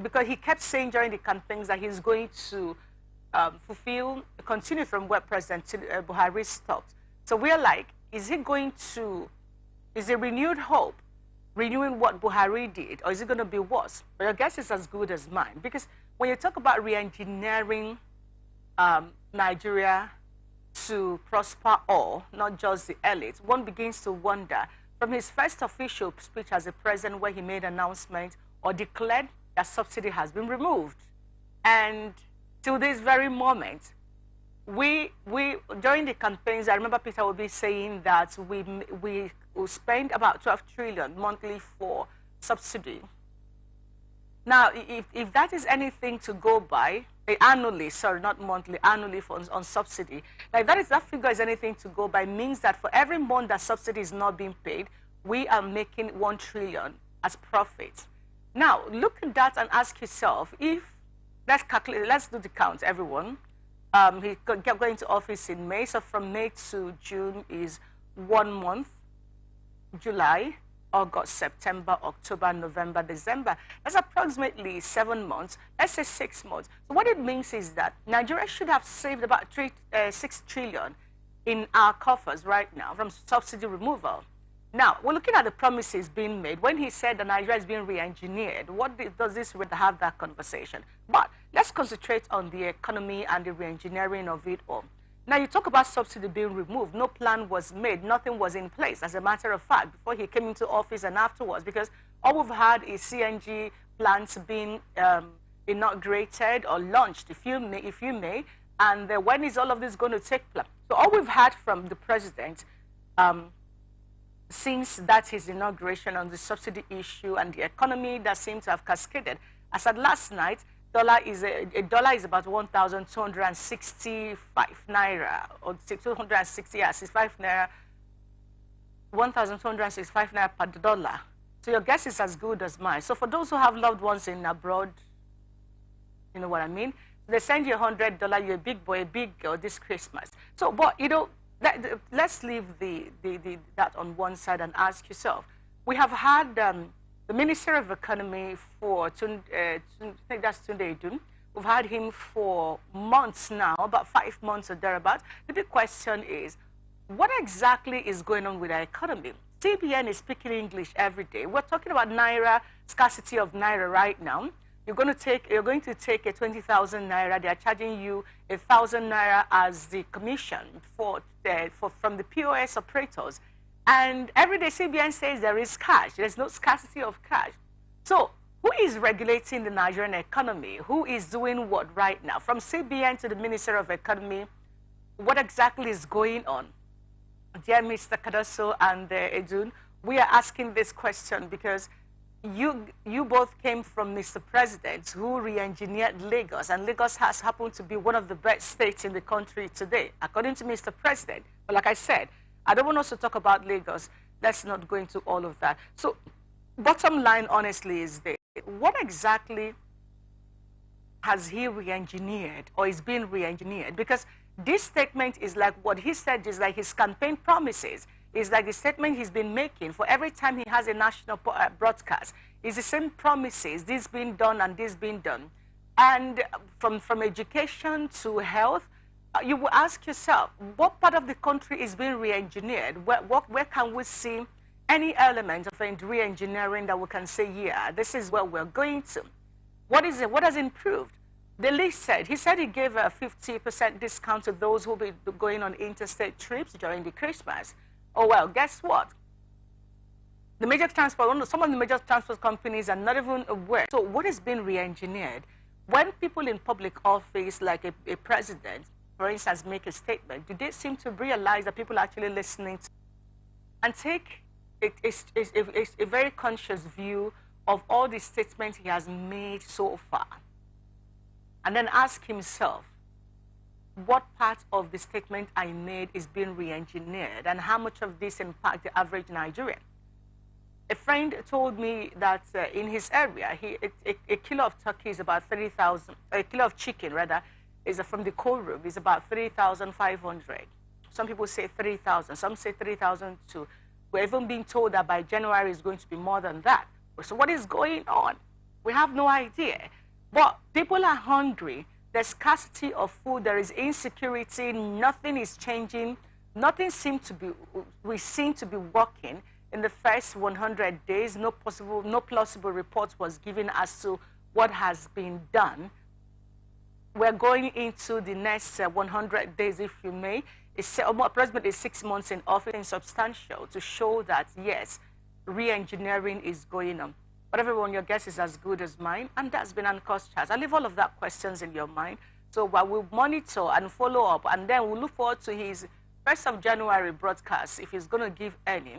because he kept saying during the campaigns that he's going to continue from where President Buhari stopped. So we're like, is he going to, is a renewed hope renewing what Buhari did, or is it going to be worse? But your guess is as good as mine, because when you talk about re-engineering Nigeria to prosper all, not just the elite, one begins to wonder, from his first official speech as a president where he made an announcement or declared that subsidy has been removed, and till this very moment, we during the campaigns, I remember Peter will be saying that we will spend about 12 trillion monthly for subsidy. Now, if that is anything to go by, annually, sorry, not monthly, annually on subsidy, like that figure is anything to go by, means that for every month that subsidy is not being paid, we are making 1 trillion as profit. Now, look at that and ask yourself, if, let's calculate, let's do the count, everyone. He kept going to office in May, so from May to June is 1 month, July, August, September, October, November, December. That's approximately 7 months. Let's say 6 months. So what it means is that Nigeria should have saved about 6 trillion in our coffers right now from subsidy removal. Now, we're looking at the promises being made. When he said that Nigeria is being re-engineered, what does this really have that conversation? But let's concentrate on the economy and the re-engineering of it all. Now, you talk about subsidy being removed. No plan was made. Nothing was in place, as a matter of fact, before he came into office and afterwards, because all we've had is CNG plants being inaugurated or launched, if you may, and when is all of this going to take place? So all we've had from the president since that his inauguration on the subsidy issue and the economy that seems to have cascaded. As at last night, a dollar is about 1,265 naira, or 260, yeah, 65 naira, 1,265 naira per dollar. So your guess is as good as mine. So for those who have loved ones in abroad, you know what I mean? They send you $100, you're a big boy, a big girl this Christmas. So, but you know, let's leave that on one side and ask yourself. We have had the Minister of Economy for, I think that's Tunde Idun. We've had him for months now, about 5 months or thereabouts. The big question is, what exactly is going on with our economy? CBN is speaking English every day. We're talking about naira, scarcity of naira right now. You're going to take a 20,000 naira. They are charging you 1,000 naira as the commission from the POS operators. And every day CBN says there is cash. There's no scarcity of cash. So who is regulating the Nigerian economy? Who is doing what right now? From CBN to the Minister of Economy, what exactly is going on? Dear Mr. Kadoso and Edun, we are asking this question because you both came from Mr. President, who re-engineered Lagos, and Lagos has happened to be one of the best states in the country today, according to Mr. President. But like I said, I don't want us to talk about Lagos. Let's not go into all of that. So bottom line, honestly, is this. What exactly has he re-engineered or is being re-engineered? Because this statement is like what he said, is like his campaign promises. It's like the statement he's been making for every time he has a national broadcast. It's the same promises, this being done and this being done. And from education to health, you will ask yourself, what part of the country is being re-engineered? Where can we see any element of re-engineering that we can say, yeah, this is where we're going to? What is it? What has improved? The list said, he said he gave a 50% discount to those who will be going on interstate trips during the Christmas. Oh, well, guess what? The major transport, some of the major transport companies are not even aware. So what is being re-engineered? When people in public office, like a president, for instance, make a statement, do they seem to realize that people are actually listening to and take a very conscious view of all the statements he has made so far? And then ask himself, what part of the statement I made is being re-engineered, and how much of this impact the average Nigerian? A friend told me that in his area, a kilo of turkey is about 30,000, a kilo of chicken rather, is from the cold room, is about 3,500. Some people say 3,000, some say 3,002. We're even being told that by January it's going to be more than that. So what is going on? We have no idea. But people are hungry. There's scarcity of food. There is insecurity. Nothing is changing. Nothing seems to be, we seem to be working. In the first 100 days, no plausible report was given as to what has been done. We're going into the next 100 days, if you may. It's approximately 6 months in office, and substantial to show that, yes, re-engineering is going on. But everyone, your guess is as good as mine, and that's been uncaused charge. I leave all of that questions in your mind. So while we'll monitor and follow up, and then we'll look forward to his 1st of January broadcast, if he's going to give any,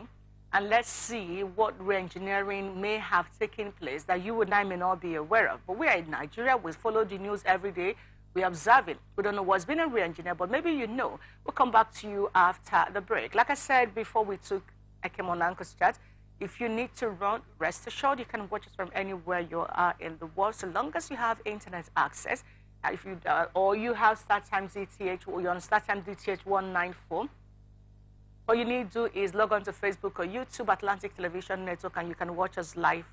and let's see what re-engineering may have taken place that you and I may not be aware of. But we are in Nigeria. We follow the news every day. We observe it. We don't know what's been a re-engineer, but maybe you know. We'll come back to you after the break. Like I said before I came on Anchor's chat, if you need to run, rest assured you can watch us from anywhere you are in the world, so long as you have internet access. If you or you have StarTimes DTH, or you're on StarTimes DTH 194. All you need to do is log on to Facebook or YouTube, Atlantic Television Network, and you can watch us live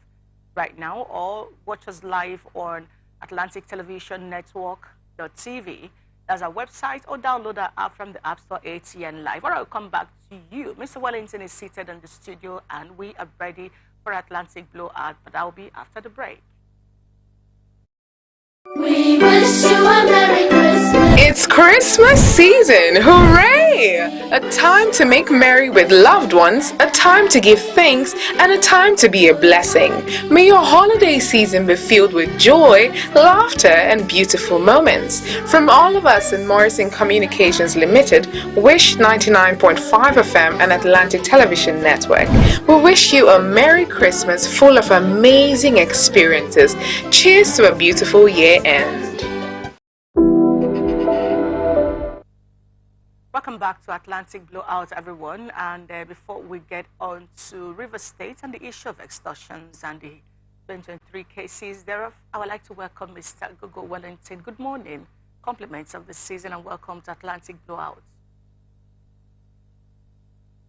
right now, or watch us live on Atlantic Television Network.tv. That's our website, or download our app from the App Store, ATN Live. Or I'll come back to you. Mr. Wellington is seated in the studio, and we are ready for Atlantic Blowout, but I'll be after the break. We wish you a Merry Christmas. It's Christmas season! Hooray! A time to make merry with loved ones, a time to give thanks, and a time to be a blessing. May your holiday season be filled with joy, laughter, and beautiful moments. From all of us in Morrison Communications Limited, Wish 99.5 FM and Atlantic Television Network, we wish you a Merry Christmas full of amazing experiences. Cheers to a beautiful year end. Welcome back to Atlantic Blowout, everyone. And before we get on to River State and the issue of extortions and the 2023 cases thereof, I would like to welcome Mr. Gogo Wellington. Good morning. Compliments of the season and welcome to Atlantic Blowout.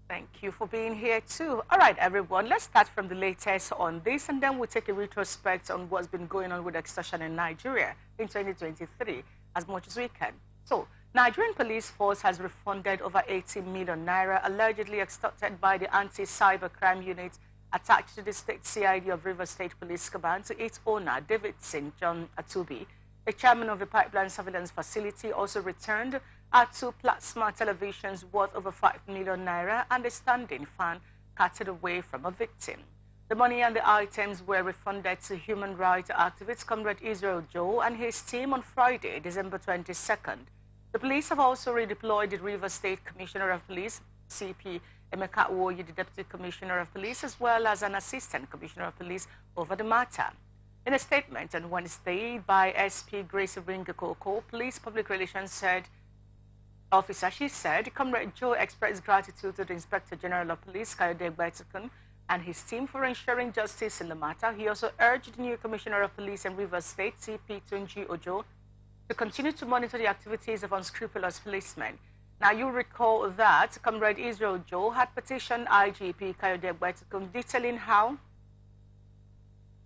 Thank you for being here too. All right, everyone, let's start from the latest on this, and then we'll take a retrospect on what's been going on with extortion in Nigeria in 2023 as much as we can. So, Nigerian police force has refunded over 80 million naira allegedly extorted by the anti-cybercrime unit attached to the state CID of River State Police Command to its owner, Davidson John Atubi. The chairman of the pipeline surveillance facility also returned two plasma televisions worth over 5 million naira and a standing fan carted away from a victim. The money and the items were refunded to human rights activist Comrade Israel Joe and his team on Friday, December 22nd. The police have also redeployed the River State Commissioner of Police, CP Emeka Uwoyi, the Deputy Commissioner of Police, as well as an Assistant Commissioner of Police over the matter. In a statement on Wednesday by SP Grace Ringakoko, Police Public Relations Officer said, Comrade Joe expressed gratitude to the Inspector General of Police, Kayode Gbetukun, and his team for ensuring justice in the matter. He also urged the new Commissioner of Police in River State, CP Tunji Ojo, to continue to monitor the activities of unscrupulous policemen. Now, you recall that Comrade Israel Joe had petitioned IGP Kayode Gbetukun detailing how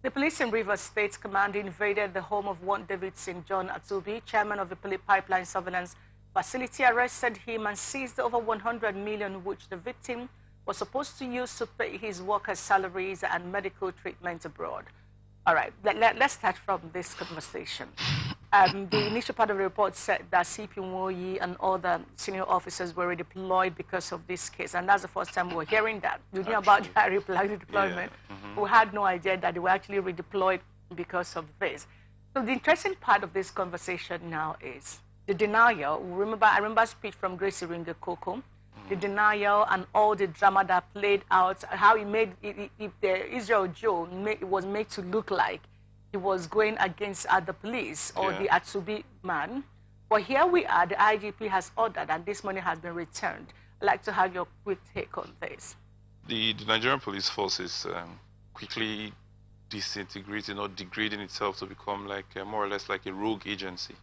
the police in River State Command invaded the home of one Davidson John Atubi, chairman of the pipeline surveillance facility, arrested him and seized over 100 million, which the victim was supposed to use to pay his workers' salaries and medical treatment abroad. All right, let's start from this conversation. The initial part of the report said that CP Uwoyi and other senior officers were redeployed because of this case, and that's the first time we're hearing that. We knew about that redeployment. Yeah. We had no idea that they were actually redeployed because of this. So the interesting part of this conversation now is the denial. I remember a speech from Grace Ringakoko, the denial and all the drama that played out, how he made Israel Joe was made to look like he was going against the police or the Atubi man. But here we are, the IGP has ordered and this money has been returned. I'd like to have your quick take on this. The Nigerian police force is quickly disintegrating or degrading itself to become like more or less like a rogue agency.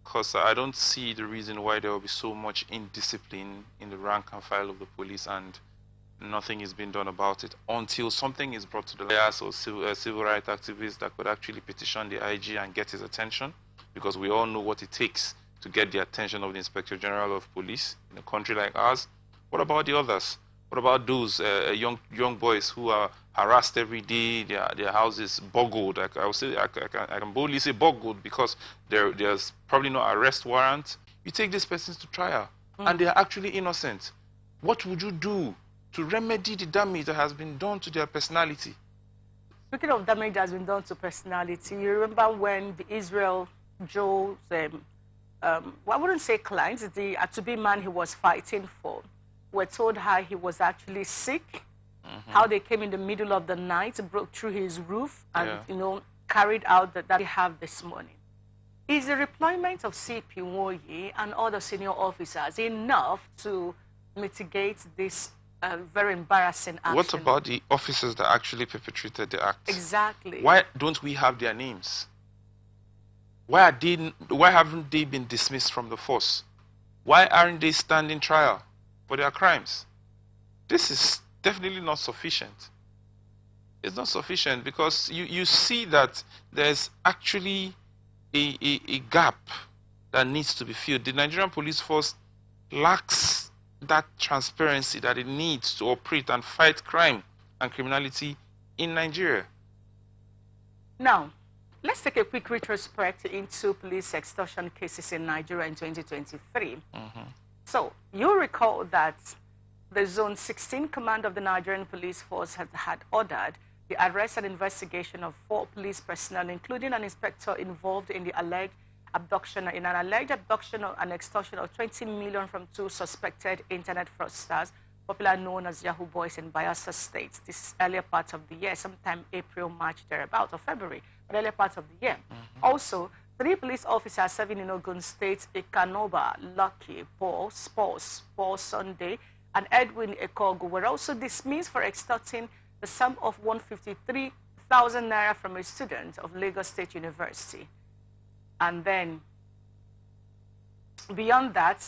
Because I don't see the reason why there will be so much indiscipline in the rank and file of the police, and nothing is being done about it until something is brought to the lawyers or civil rights activists that could actually petition the IG and get his attention, because we all know what it takes to get the attention of the Inspector General of Police in a country like ours. What about the others? What about those young boys who are harassed every day, their houses boggled? I can boldly say boggled, because there's probably no arrest warrant. You take these persons to trial, and they are actually innocent. What would you do to remedy the damage that has been done to their personality? Speaking of damage that has been done to personality, you remember when the Israel Joe's, well, I wouldn't say clients, the to-be man he was fighting for, were told how he was actually sick, how they came in the middle of the night, broke through his roof, and carried out that they have this morning. Is the deployment of CP Nwoye and other senior officers enough to mitigate this very embarrassing action? What about the officers that actually perpetrated the act? Exactly. Why don't we have their names? Why haven't they been dismissed from the force? Why aren't they standing trial for their crimes? This is definitely not sufficient. It's not sufficient, because you see that there's actually a gap that needs to be filled. The Nigerian police force lacks that transparency that it needs to operate and fight crime and criminality in Nigeria. Now, let's take a quick retrospect into police extortion cases in Nigeria in 2023. So, you recall that the Zone 16 Command of the Nigerian Police Force had ordered the arrest and investigation of 4 police personnel, including an inspector involved in the alleged abduction, and extortion of 20 million from 2 suspected internet fraudsters, popularly known as Yahoo Boys in Bayelsa State. This is earlier part of the year, sometime April, March, thereabout, or February, but earlier part of the year. Also, 3 police officers serving in Ogun State, Ikanoba, Lucky, Paul Sunday, and Edwin Ekogu, were also dismissed for extorting the sum of 153,000 naira from a student of Lagos State University. And then, beyond that,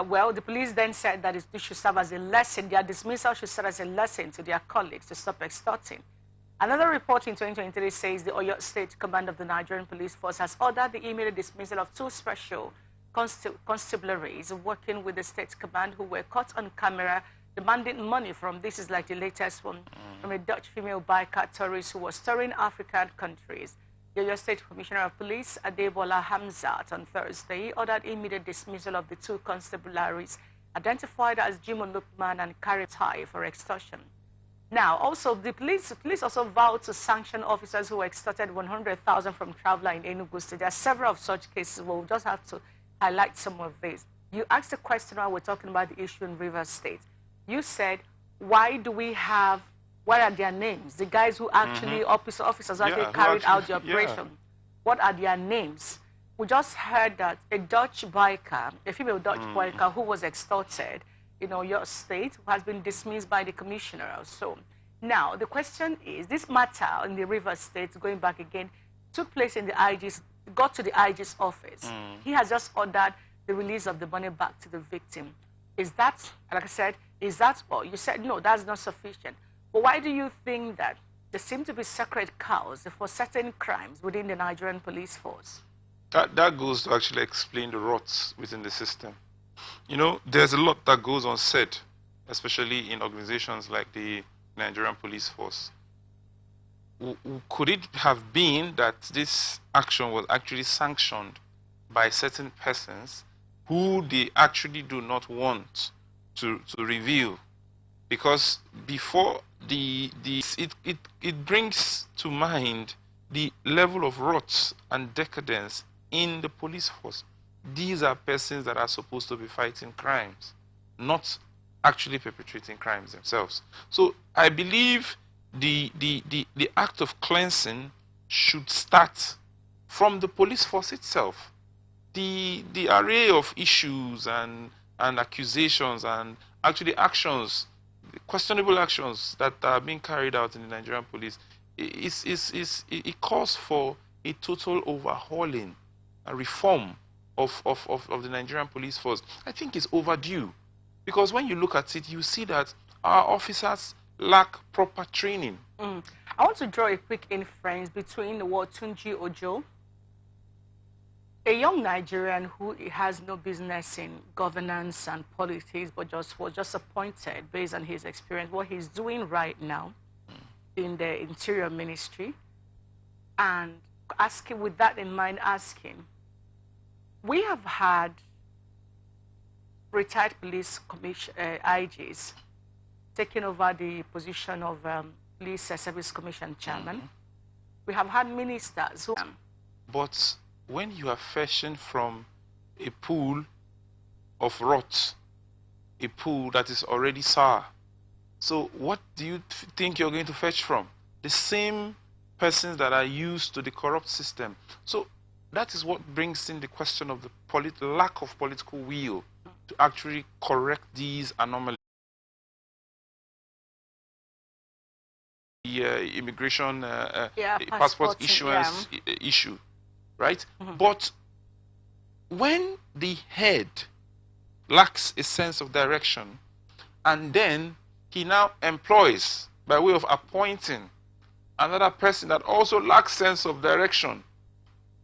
well, the police then said that it should serve as a lesson. Their dismissal should serve as a lesson to their colleagues to stop extorting. Another report in 2023 says the Oyo State Command of the Nigerian Police Force has ordered the immediate dismissal of 2 special constabularies working with the State Command who were caught on camera demanding money from, this is like the latest one, from a Dutch female biker tourist who was touring African countries. The Oyo State Commissioner of Police, Adebola Hamzat, on Thursday ordered immediate dismissal of the 2 constabularies identified as Jimo Lukman and Karitai for extortion. Now, also, the police also vowed to sanction officers who extorted 100,000 from traveler in Enugu State. There are several of such cases. We'll just have to highlight some of these. You asked a question while we're talking about the issue in Rivers State. You said, why are their names? The guys who actually, officers actually carried out the operation. What are their names? We just heard that a Dutch biker, a female Dutch biker who was extorted in Oyo State, has been dismissed by the commissioner also. Now, the question is, this matter in the Rivers State, going back again, took place in the IG's, got to the IG's office. He has just ordered the release of the money back to the victim. Is that, like I said, is that all? You said, no, that's not sufficient. But why do you think that there seem to be sacred cows for certain crimes within the Nigerian police force? That goes to actually explain the rots within the system. You know, there's a lot that goes unsaid, especially in organizations like the Nigerian police force. Could it have been that this action was actually sanctioned by certain persons who they actually do not want to reveal? Because before it brings to mind the level of rot and decadence in the police force. These are persons that are supposed to be fighting crimes, not actually perpetrating crimes themselves. So I believe the act of cleansing should start from the police force itself. The array of issues and accusations and actually actions, questionable actions that are being carried out in the Nigerian police, it calls for a total overhauling, a reform of the Nigerian police force. I think it's overdue, because when you look at it, you see that our officers lack proper training. I want to draw a quick inference between Tunji Ojo, a young Nigerian who has no business in governance and politics, but was just appointed based on his experience, what he's doing right now in the Interior Ministry, and asking, with that in mind, asking, we have had retired police commission, IGs taking over the position of Police Service Commission chairman. We have had ministers who... But when you are fetching from a pool of rot, a pool that is already sour, so what do you think you're going to fetch from? The same persons that are used to the corrupt system. So that is what brings in the question of the lack of political will to actually correct these anomalies. The immigration passport issuance issue, right? But when the head lacks a sense of direction, and then he now employs, by way of appointing, another person that also lacks sense of direction,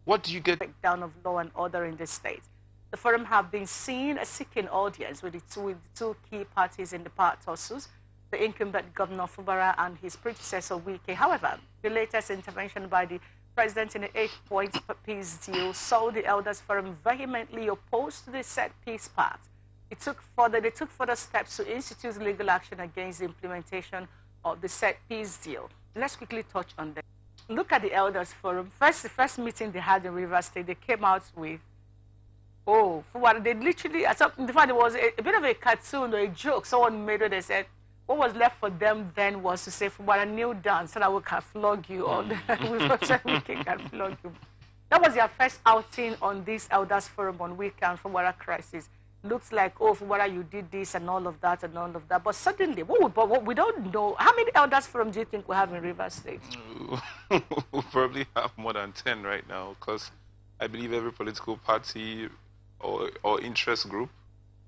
what do you get? Breakdown of law and order in the state. The forum have been seen as seeking audience with the two key parties in the power tussles, the incumbent Governor Fubara and his predecessor Wike. However, the latest intervention by the president in the 8-point peace deal saw the Elders Forum vehemently opposed to the set peace pact. They took further steps to institute legal action against the implementation of the set peace deal. Let's quickly touch on that. Look at the Elders Forum. The first meeting they had in Rivers State, they came out with, oh, Fubara, they literally, in fact, there was a bit of a cartoon or a joke someone made where they said, what was left for them then was to say, Fubara, kneel down so that we can flog you. Or we can flog you. That was their first outing on this Elders Forum on weekend Fubara crisis. Looks like, oh, Fubara, you did this and all of that and all of that. But suddenly, what we don't know, how many Elders Forum do you think we have in Rivers State? We probably have more than 10 right now, because I believe every political party or interest group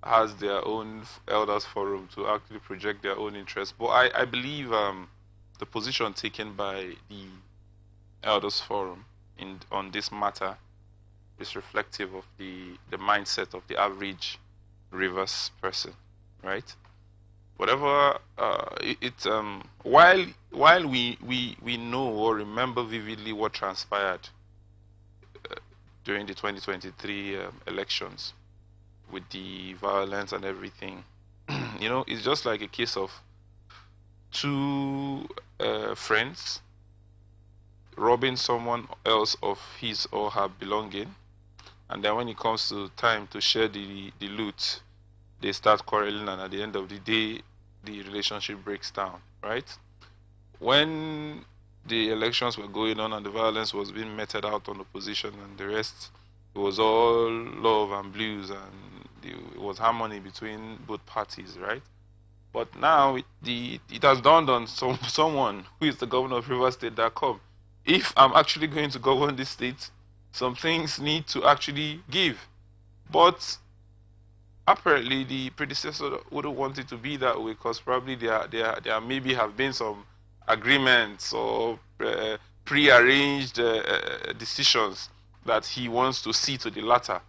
has their own Elders Forum to actually project their own interests. But I believe the position taken by the Elders Forum on this matter is reflective of the mindset of the average Rivers person, right? Whatever while we know or remember vividly what transpired during the 2023 elections, with the violence and everything, you know, it's just like a case of two friends robbing someone else of his or her belonging, and then when it comes to time to share the loot, they start quarreling, and at the end of the day, the relationship breaks down, right? When the elections were going on and the violence was being meted out on opposition and the rest, it was all love and blues, and it was harmony between both parties, right? But now it has dawned on someone who is the governor of Rivers State that, if I'm actually going to govern this state, some things need to actually give. But apparently the predecessor wouldn't want it to be that way, because probably there maybe have been some agreements or pre-arranged decisions that he wants to see to the latter.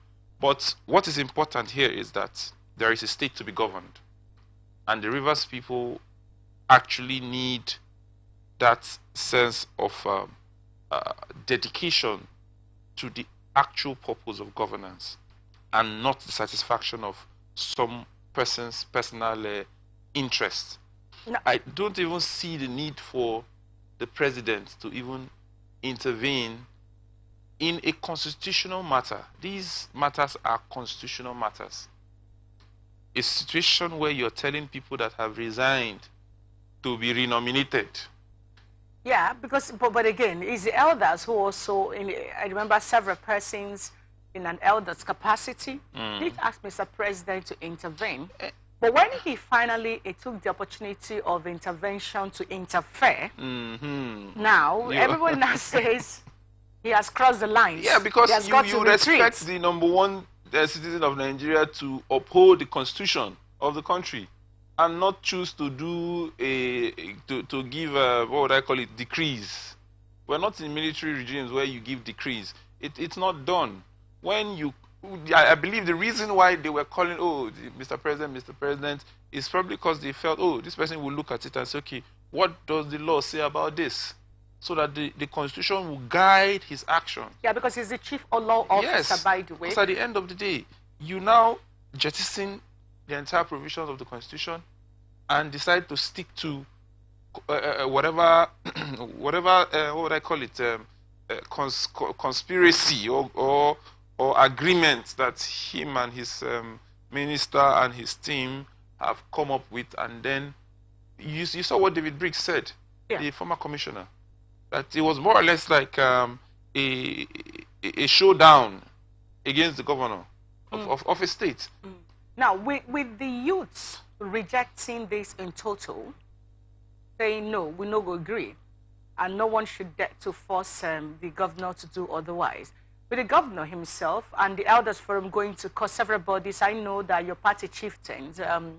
But what is important here is that there is a state to be governed, and the Rivers people actually need that sense of dedication to the actual purpose of governance, and not the satisfaction of some person's personal interest. No. I don't even see the need for the president to even intervene in a constitutional matter. These matters are constitutional matters. A situation where you're telling people that have resigned to be renominated. Yeah, because, but again, it's the elders who also, I remember several persons in an elder's capacity did ask Mr. President to intervene. But when he finally took the opportunity of intervention to interfere, now everyone now says he has crossed the lines. Yeah, because you respect the #1 citizen of Nigeria to uphold the constitution of the country. and not choose to do to give what would I call it, decrees. We're not in military regimes where you give decrees. It's not done. When you, I believe the reason why they were calling, oh, Mr. President, is probably because they felt, oh, this person will look at it and say, okay, what does the law say about this? So that the Constitution will guide his action. Yeah, because he's the chief law officer, by the way. Because at the end of the day, you now jettison the entire provisions of the Constitution and decide to stick to whatever, what would I call it, conspiracy or agreement that him and his minister and his team have come up with. And then you saw what David Briggs said, the former commissioner, that it was more or less like a showdown against the governor of a state. Now, with the youths rejecting this in total, saying no, we no go agree, and no one should dare to force the governor to do otherwise. With the governor himself and the Elders Forum going to court several bodies, I know that your party chieftains, Dr.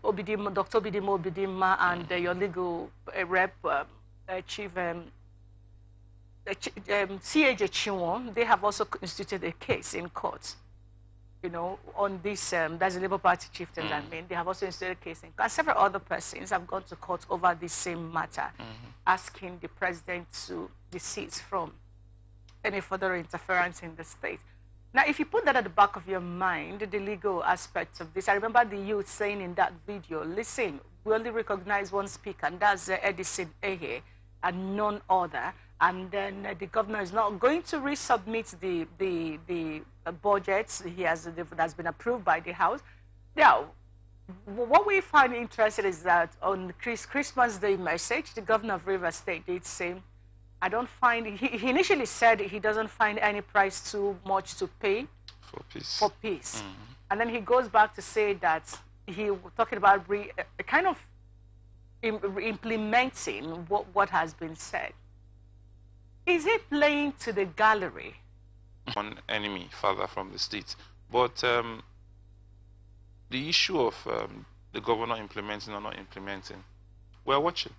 Obidimo Obidima, and your legal rep, Chief C.A.J. Chinwon, they have also instituted a case in court, you know, on this, that's the Labour Party chieftains, I mean. They have also instituted a case in court. Several other persons have gone to court over this same matter, asking the president to desist from any further interference in the state. Now, if you put that at the back of your mind, the legal aspects of this, I remember the youth saying in that video, listen, we only recognize one speaker, and that's Edison Ehe, and none other. And then the governor is not going to resubmit the budgets that has been approved by the House. Now, what we find interesting is that on Christmas Day message, the governor of Rivers State did say, I don't find, he initially said he doesn't find any price too much to pay for peace. And then he goes back to say that he was talking about kind of implementing what has been said. Is he playing to the gallery? One enemy further from the state. But the issue of the governor implementing or not implementing, we're watching,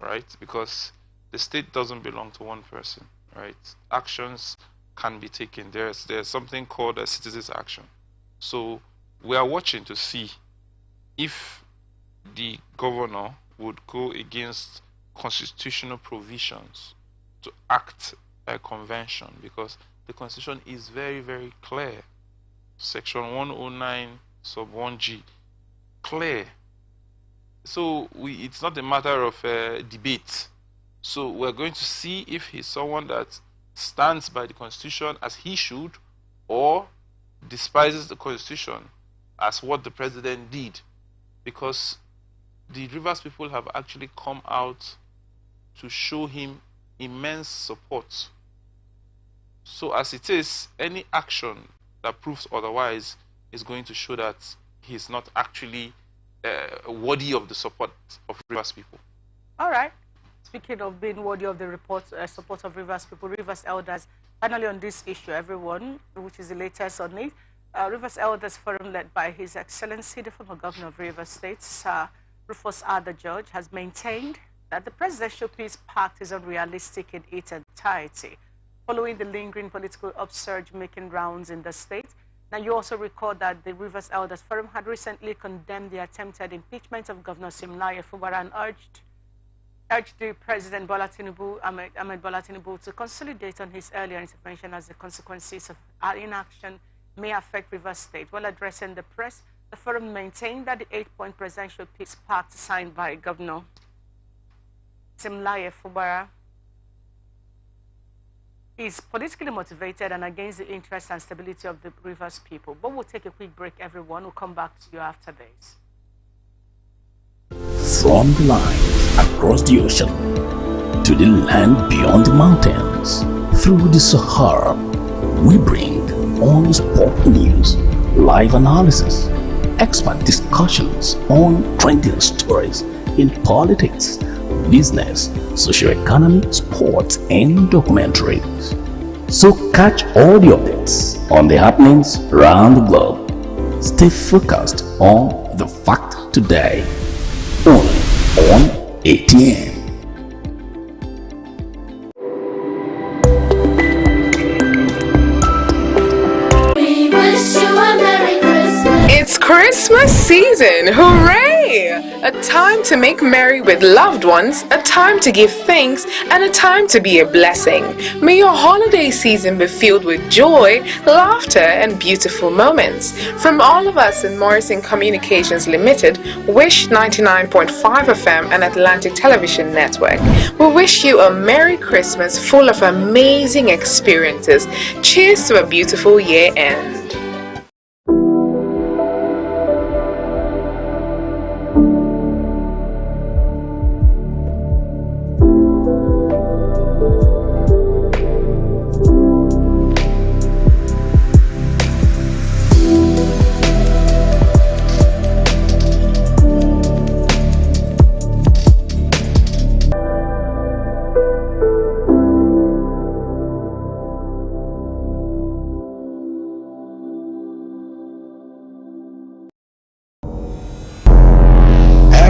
right? Because the state doesn't belong to one person, right? Actions can be taken. There's something called a citizen's action. So we are watching to see if the governor would go against constitutional provisions to act a convention, because the Constitution is very, very clear. Section 109 sub 1G, clear. So it's not a matter of debate. So we're going to see if he's someone that stands by the Constitution as he should, or despises the Constitution as what the president did. Because the Rivers people have actually come out to show him immense support. So as it is, any action that proves otherwise is going to show that he's not actually worthy of the support of Rivers people. All right. Speaking of being worthy of the support of Rivers people, Rivers Elders, finally on this issue, everyone, which is the latest on it, Rivers Elders Forum, led by His Excellency, the former governor of Rivers State, Sir Rufus Ada George, has maintained that the presidential peace pact is unrealistic in its entirety, following the lingering political upsurge making rounds in the state. Now, you also recall that the Rivers Elders Forum had recently condemned the attempted impeachment of Governor Simlaye Fubara and urged the President Bola Tinubu, Ahmed Bola Tinubu, to consolidate on his earlier intervention, as the consequences of our inaction may affect Rivers State. While addressing the press, the forum maintained that the 8-point presidential peace pact signed by Governor Simlaye Fubara is politically motivated and against the interests and stability of the Rivers people. But we'll take a quick break, everyone. We'll come back to you after this. From the line across the ocean to the land beyond the mountains, through the Sahara, we bring on-spot news, live analysis, expert discussions on trending stories in politics, business, socio-economy, sports, and documentaries. So catch all the updates on the happenings around the globe. Stay focused on the fact today. Only on ATN. We wish you a Merry Christmas. It's Christmas season! Hooray! A time to make merry with loved ones, a time to give thanks, and a time to be a blessing. May your holiday season be filled with joy, laughter, and beautiful moments. From all of us in Morrison Communications Limited, Wish 99.5 FM and Atlantic Television Network, we wish you a Merry Christmas full of amazing experiences. Cheers to a beautiful year end.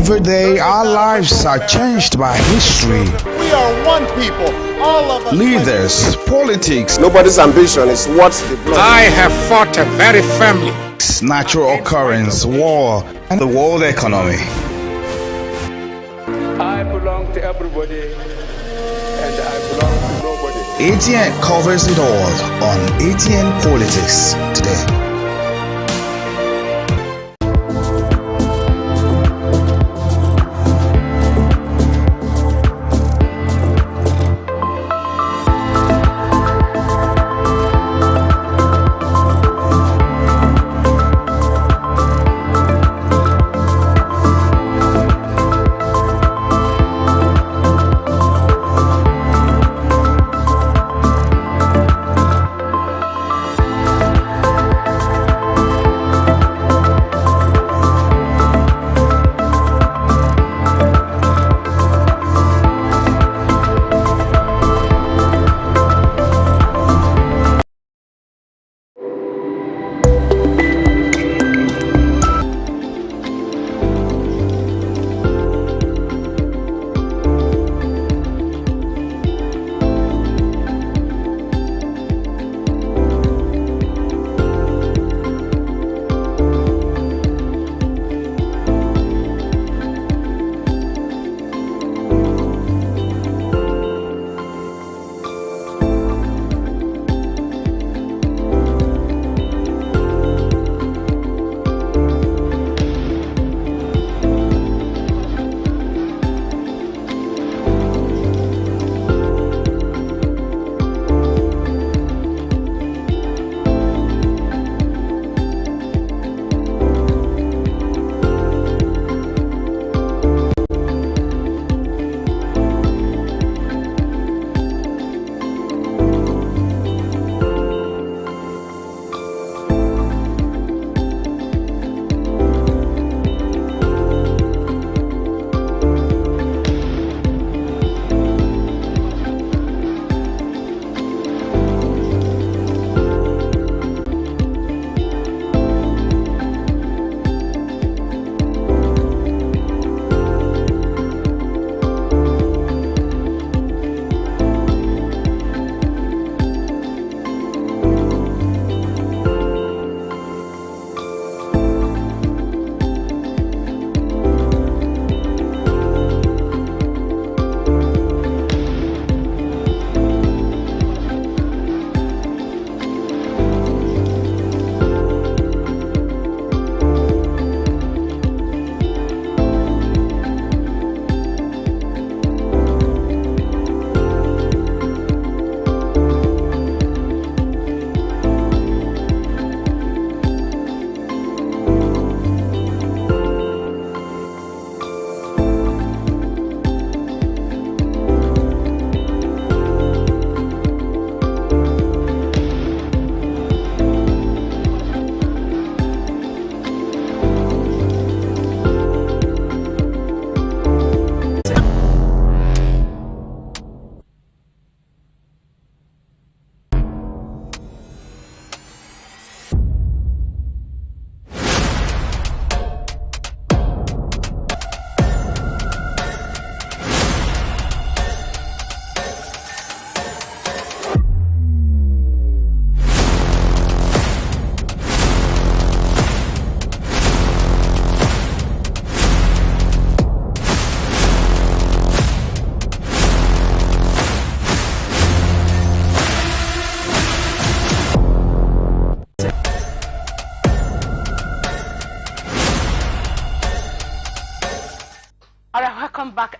Every day, our lives are changed by history. We are one people, all of us. Leaders, politics, Nobody's ambition is what the blood. I have fought very firmly. natural occurrence, war, and the world economy. I belong to everybody and I belong to nobody. ATN covers it all on ATN Politics today.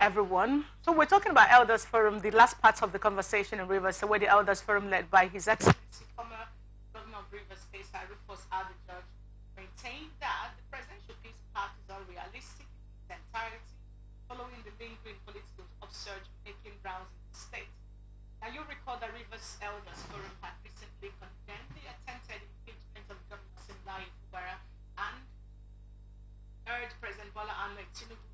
everyone. So we're talking about Elders Forum, the last part of the conversation in Rivers, so where the Elders Forum led by His Excellency, former Governor of Rivers State, Rufus R. the Judge, maintained that the presidential peace pact is unrealistic in its entirety, following the lingering political upsurge making rounds in the state. Now you recall that Rivers Elders Forum had recently condemned the attempted impeachment of Governor Simlai Fubara and urged President Bola Ahmed Tinubu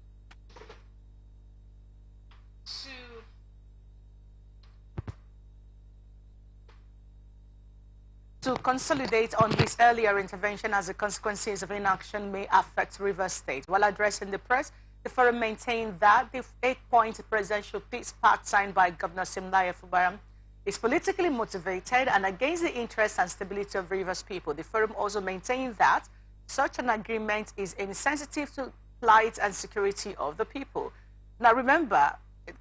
to consolidate on his earlier intervention as the consequences of inaction may affect Rivers State. While addressing the press, the forum maintained that the 8-point presidential peace pact signed by Governor Simlai Fubara is politically motivated and against the interests and stability of Rivers people. The forum also maintained that such an agreement is insensitive to plight and security of the people. Now remember,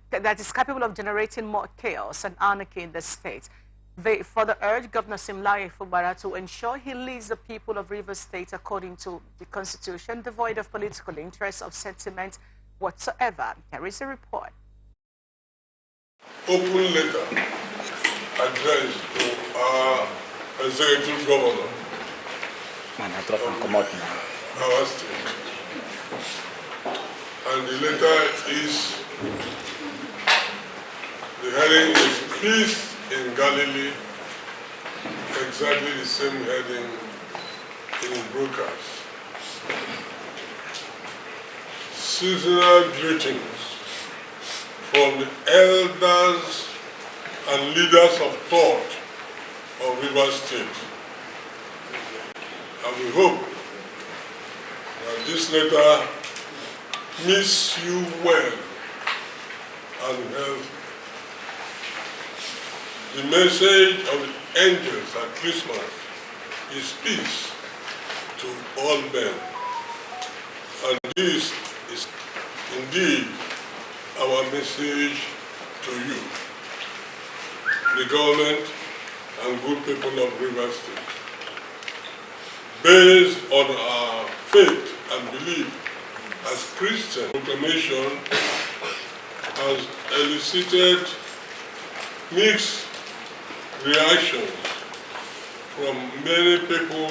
that is capable of generating more chaos and anarchy in the state. They further urged Governor Simlai Fubara to ensure he leads the people of Rivers State according to the Constitution, devoid of political interests or sentiment whatsoever. Here is a report. Open letter addressed to our executive governor of our state. And the letter is, the heading is Peace in Galilee, exactly the same heading in broadcast. Seasonal greetings from the elders and leaders of thought of Rivers State. And we hope that this letter meets you well and healthy. The message of the angels at Christmas is peace to all men. And this is indeed our message to you, the government and good people of Rivers State. Based on our faith and belief as Christian, proclamation has elicited mixed reactions from many people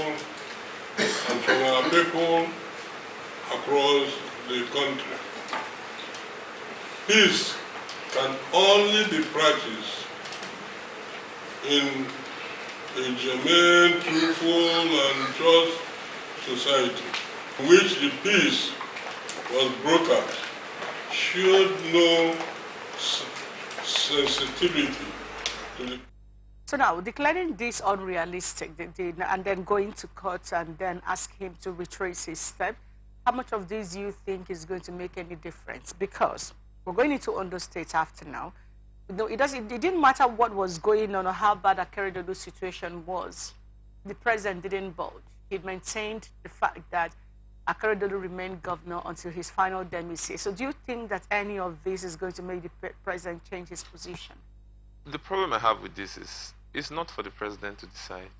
and from our people across the country. Peace can only be practiced in a germane, truthful, and just society, in which the peace was brokered, should know sensitivity to the. So now, declaring this unrealistic and then going to court and then ask him to retrace his step, how much of this do you think is going to make any difference? Because we're going into Ondo State after now. No, it didn't matter what was going on or how bad Akeredodo's situation was. The president didn't budge. He maintained the fact that Akeredodo remained governor until his final demise. So do you think that any of this is going to make the president change his position? The problem I have with this is, it's not for the president to decide.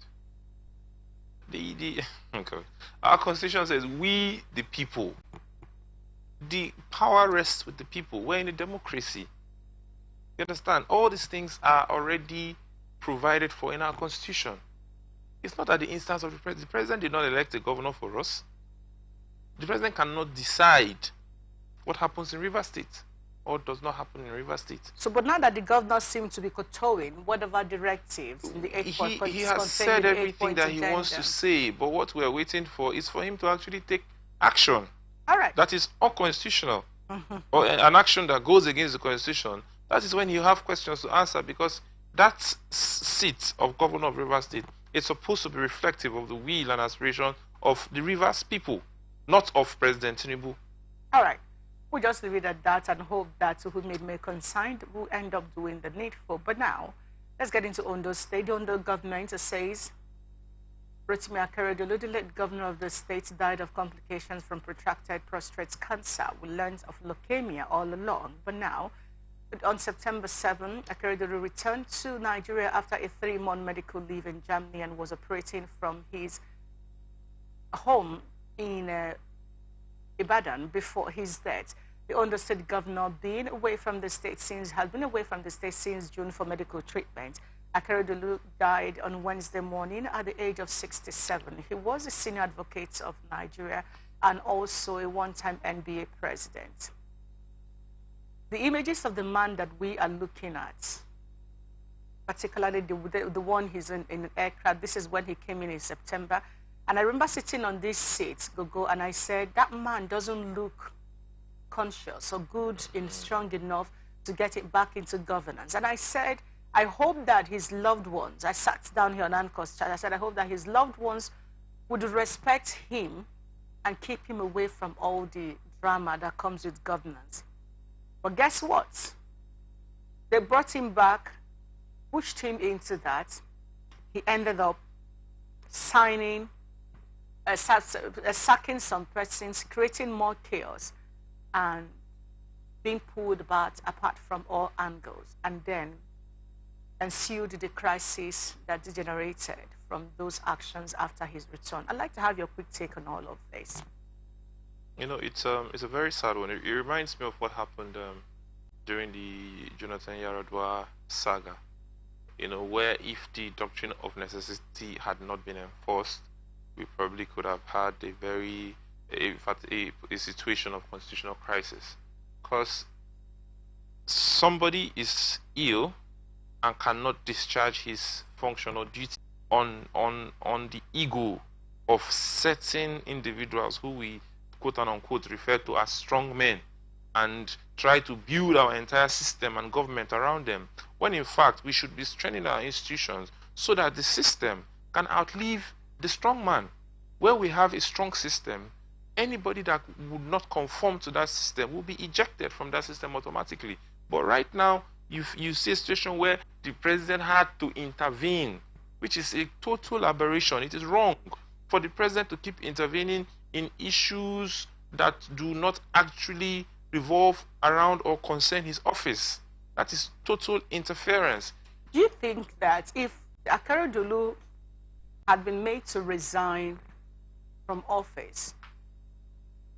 Okay. Our constitution says we, the people. The power rests with the people. We're in a democracy. You understand? All these things are already provided for in our constitution. It's not at the instance of the president. The president did not elect a governor for us. The president cannot decide what happens in Rivers State or does not happen in Rivers State. So, but now that the governor seems to be kowtowing whatever directives in the 8-point he has said everything that he wants to say, but what we are waiting for is for him to actually take action. All right. That is unconstitutional. Or an action that goes against the constitution. That is when you have questions to answer, because that seat of governor of Rivers State is supposed to be reflective of the will and aspiration of the Rivers people, not of President Tinubu. All right. We'll just leave it at that and hope that whom it may concern will end up doing the needful. But now, let's get into Ondo State. The Ondo government says Rotimi Akeredolu, the late governor of the state, died of complications from protracted prostate cancer. We learned of leukemia all along, but now, on September 7, Akeredolu returned to Nigeria after a 3-month medical leave in Germany and was operating from his home in Ibadan before his death. the Ondo State governor, being away from the state has been away from the state since June for medical treatment. Akeredolu died on Wednesday morning at the age of 67. He was a senior advocate of Nigeria and also a one-time NBA president. The images of the man that we are looking at, particularly the one he's in an aircraft, this is when he came in September. And I remember sitting on this seat, Gogo, and I said, that man doesn't look conscious or good and strong enough to get it back into governance. And I said, I hope that his loved ones, I sat down here on Anchor's chat, I said, I hope that his loved ones would respect him and keep him away from all the drama that comes with governance. But guess what? They brought him back, pushed him into that. He ended up sacking some persons, creating more chaos, and being pulled apart from all angles. And then ensued the crisis that degenerated from those actions after his return. I'd like to have your quick take on all of this. You know, it's a very sad one. It reminds me of what happened during the Jonathan Yaradua saga. You know, where if the doctrine of necessity had not been enforced, we probably could have had a situation of constitutional crisis. Because somebody is ill and cannot discharge his function or duty on the ego of certain individuals who we quote and unquote refer to as strong men, and try to build our entire system and government around them, when in fact we should be strengthening our institutions so that the system can outlive the strong man. Where we have a strong system, anybody that would not conform to that system will be ejected from that system automatically. But right now, you see a situation where the president had to intervene, which is a total aberration. It is wrong for the president to keep intervening in issues that do not actually revolve around or concern his office. That is total interference. Do you think that if Akeredolu had been made to resign from office,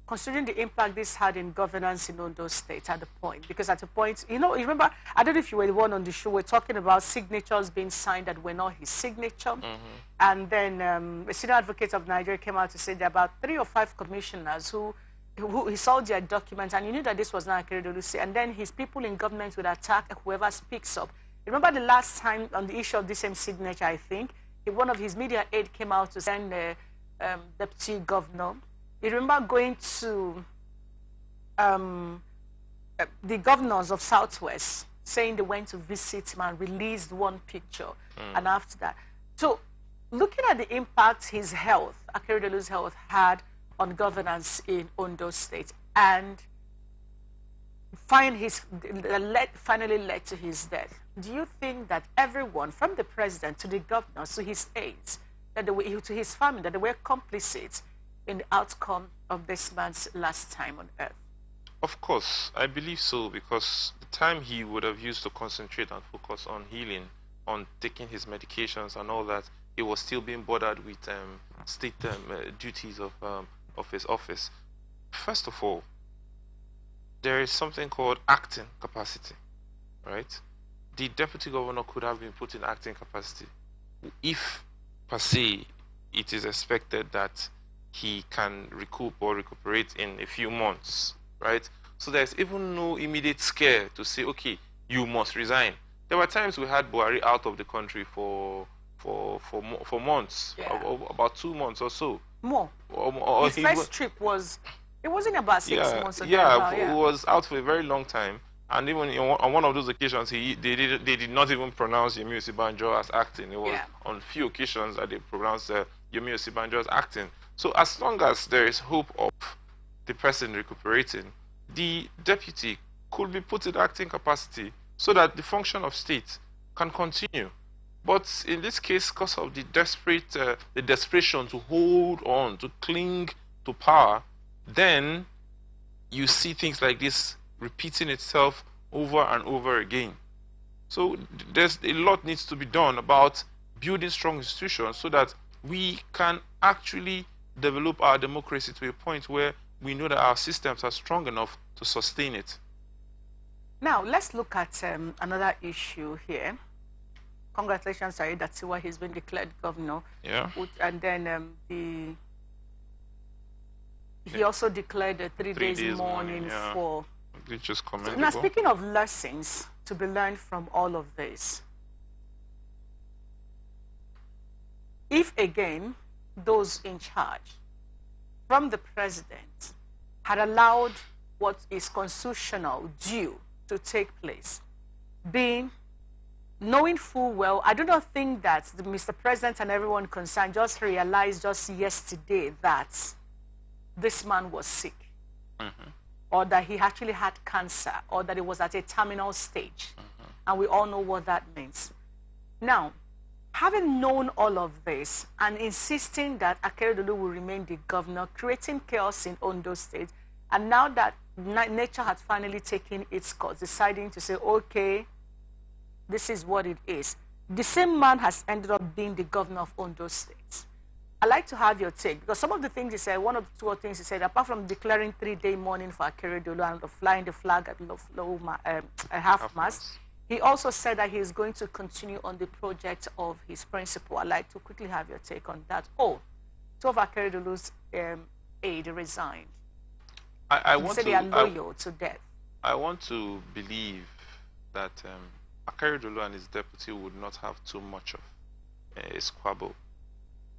considering the impact this had in governance in Ondo State at the point, because at the point, you remember, I don't know if you were the one on the show, we're talking about signatures being signed that were not his signature. And then a senior advocate of Nigeria came out to say there are about 3 or 5 commissioners who he saw their documents, and you knew that this was not Akeredolu, and then his people in government would attack whoever speaks up. Remember the last time on the issue of the same signature, I think, one of his media aide came out to send the deputy governor. You remember going to the governors of Southwest, saying they went to visit him and released one picture. And after that, so looking at the impact his health, Akeredolu's health, had on governance in Ondo State, and finally led to his death, do you think that everyone, from the president to the governors to his aides, to his family, that they were complicit in the outcome of this man's last time on earth? Of course, I believe so, because the time he would have used to concentrate and focus on healing, on taking his medications and all that, he was still being bothered with state duties of his office. First of all, there is something called acting capacity, right? The deputy governor could have been put in acting capacity if, per se, it is expected that he can recoup or recuperate in a few months, right? So there's even no immediate scare to say, okay, you must resign. There were times we had Buhari out of the country for months, about 2 months or so. More. His first trip it wasn't about 6 months ago. He was out for a very long time. And even on one of those occasions, they did not even pronounce Yemi Osibanjo as acting. It was on few occasions that they pronounced Yemi Osibanjo as acting. So as long as there is hope of the person recuperating, the deputy could be put in acting capacity so that the function of state can continue. But in this case, because of the desperation to hold on, to cling to power, then you see things like this repeating itself over and over again. So there's a lot needs to be done about building strong institutions so that we can actually develop our democracy to a point where we know that our systems are strong enough to sustain it. Now, let's look at another issue here. Congratulations, Saeed Atiwa, he's been declared governor. Yeah. And then he also declared a 3 days mourning yeah. for... Which is commendable. Now, speaking of lessons to be learned from all of this, if again those in charge from the president had allowed what is constitutional due to take place, being knowing full well, I do not think that Mr. President and everyone concerned just realized just yesterday that this man was sick, or that he actually had cancer, or that it was at a terminal stage. And we all know what that means. Now, having known all of this and insisting that Akeredolu will remain the governor, creating chaos in Ondo State, and now that nature had finally taken its course, deciding to say, okay, this is what it is. The same man has ended up being the governor of Ondo State. I'd like to have your take, because some of the things he said, one of the two things he said, apart from declaring 3-day mourning for Akeredolu and flying the flag at half-mast, he also said that he is going to continue on the project of his principal. I'd like to quickly have your take on that. Oh, two of Akeredolu's aide resigned. I want they are loyal to death. I want to believe that Akeredolu and his deputy would not have too much of a squabble.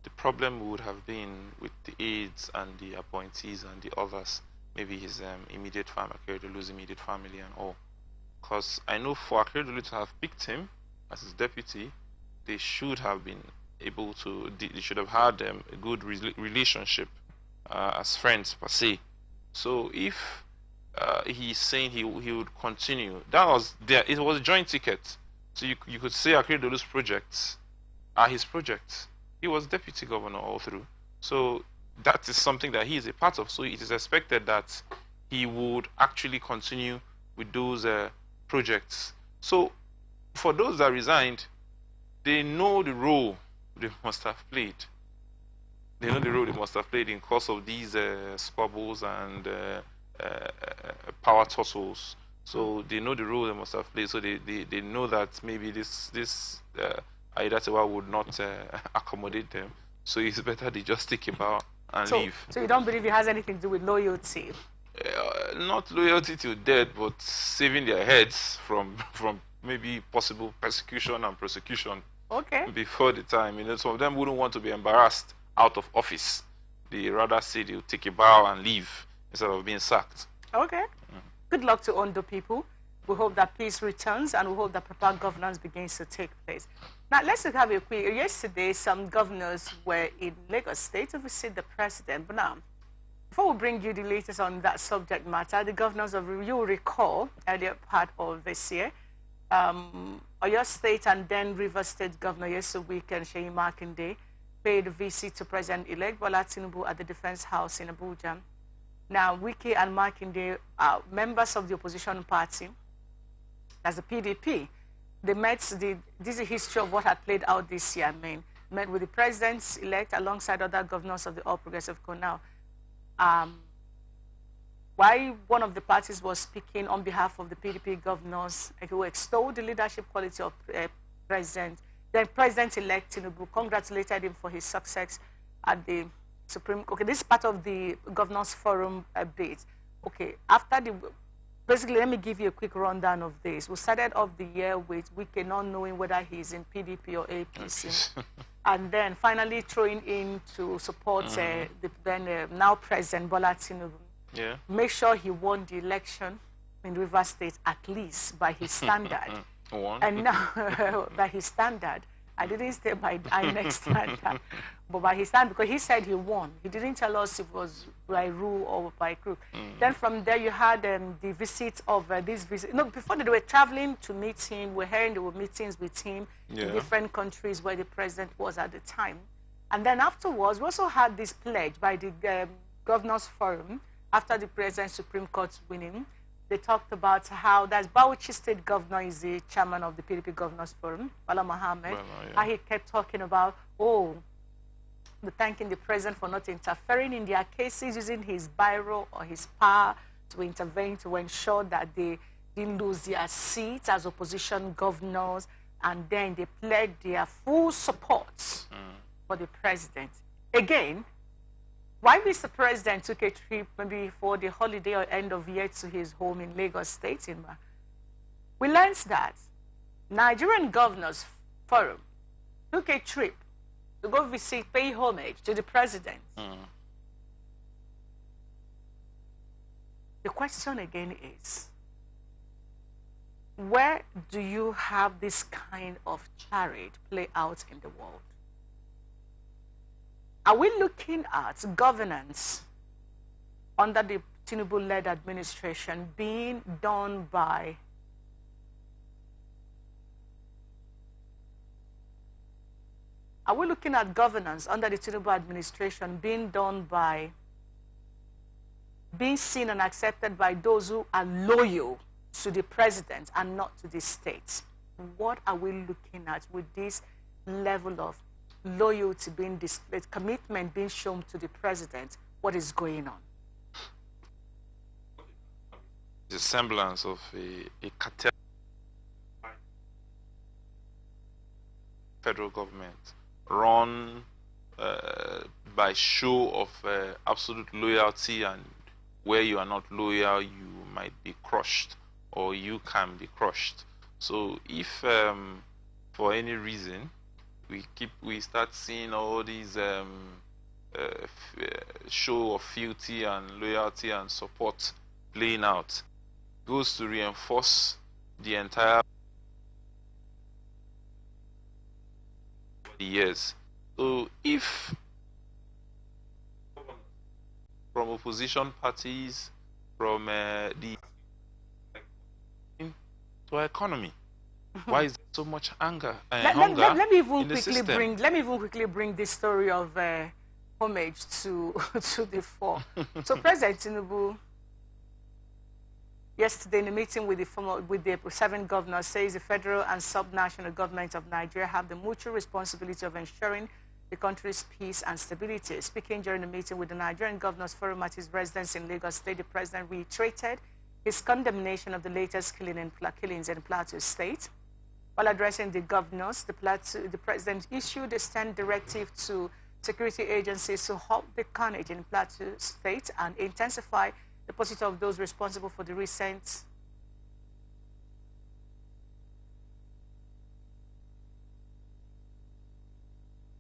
The problem would have been with the aides and the appointees and the others, maybe his immediate family, Akeredolu's immediate family and all. Because I know for Akeredolu to have picked him as his deputy, they should have been able to, they should have had a good relationship as friends per se. So if he's saying he would continue, that was there. It was a joint ticket, so you could say Akeredolu's projects are his projects. He was deputy governor all through, so that is something that he is a part of. So it is expected that he would actually continue with those projects. So for those that resigned, they know the role they must have played. They know the role they must have played in course of these squabbles and power tussles. So they know the role they must have played. So they know that maybe this Aidatewa would not accommodate them. So it's better they just take a bow and leave. So you don't believe it has anything to do with loyalty? Not loyalty to death, but saving their heads from maybe possible persecution and prosecution. Okay. Before the time, some of them wouldn't want to be embarrassed out of office. They rather say they'll take a bow and leave instead of being sacked. Okay. Good luck to Ondo people. We hope that peace returns, and we hope that proper governance begins to take place. Now, let's have a quick. Yesterday, some governors were in Lagos State to visit the president. But now, before we bring you the latest on that subject matter, the governors of, you will recall, earlier part of this year, Oyo State and then Rivers State Governor Yesuwike and Seyi Makinde paid a visit to President-elect Bola Tinubu at the Defense House in Abuja. Now, Wike and Makinde are members of the opposition party, as the PDP. They met, this is the history of what had played out this year, met with the president-elect alongside other governors of the All Progressive Congress. While one of the parties was speaking on behalf of the PDP governors, who extolled the leadership quality of President, then President-elect Tinubu congratulated him for his success at the Supreme Court. Okay, this is part of the Governors Forum bit. Okay, after the, basically, let me give you a quick rundown of this. We started off the year with Wike not knowing whether he's in PDP or APC, and then finally throwing in to support the then now President Bola Tinubu. Yeah. Make sure he won the election in Rivers State, at least by his standard. And now, by his standard, I didn't say by INEC standard, but by his standard, because he said he won. He didn't tell us if it was by rule or by crook. Then from there, you had the visit of this visit. No, before they were traveling to meet him, we're hearing there were meetings with him in different countries where the president was at the time. And then afterwards, we also had this pledge by the Governors Forum after the President's Supreme Court winning. They talked about how that's Bauchi State Governor is the chairman of the PDP Governors Forum, Bala Mohammed. How he kept talking about, oh, thanking the president for not interfering in their cases, using his biro or his power to intervene to ensure that they didn't lose their seats as opposition governors, and then they pledged their full support for the president. Again, why Mr. President took a trip maybe for the holiday or end of year to his home in Lagos State, we learned that Nigerian Governors Forum took a trip to go visit, pay homage to the president. The question again is, where do you have this kind of charade play out in the world? Are we looking at governance under the Tinubu-led administration being done by being seen and accepted by those who are loyal to the president and not to the state? What are we looking at with this level of loyalty being displayed, commitment being shown to the president? What is going on? The semblance of a cartel federal government run by show of absolute loyalty, and where you are not loyal, you might be crushed or you can be crushed. So if for any reason we start seeing all these show of fealty and loyalty and support playing out, goes to reinforce the entire years. So if from opposition parties, from the to our economy, why is there so much anger and hunger let me even in the system? Let me even quickly bring this story of homage to to the fore. So President Tinubu, yesterday in a meeting with the 7 governors, says the federal and sub-national governments of Nigeria have the mutual responsibility of ensuring the country's peace and stability. Speaking during the meeting with the Nigerian Governors Forum at his residence in Lagos State, the president reiterated his condemnation of the latest killings in Plateau State. While addressing the governors, the president issued a stern directive to security agencies to halt the carnage in Plateau State and intensify the pursuit of those responsible for the recent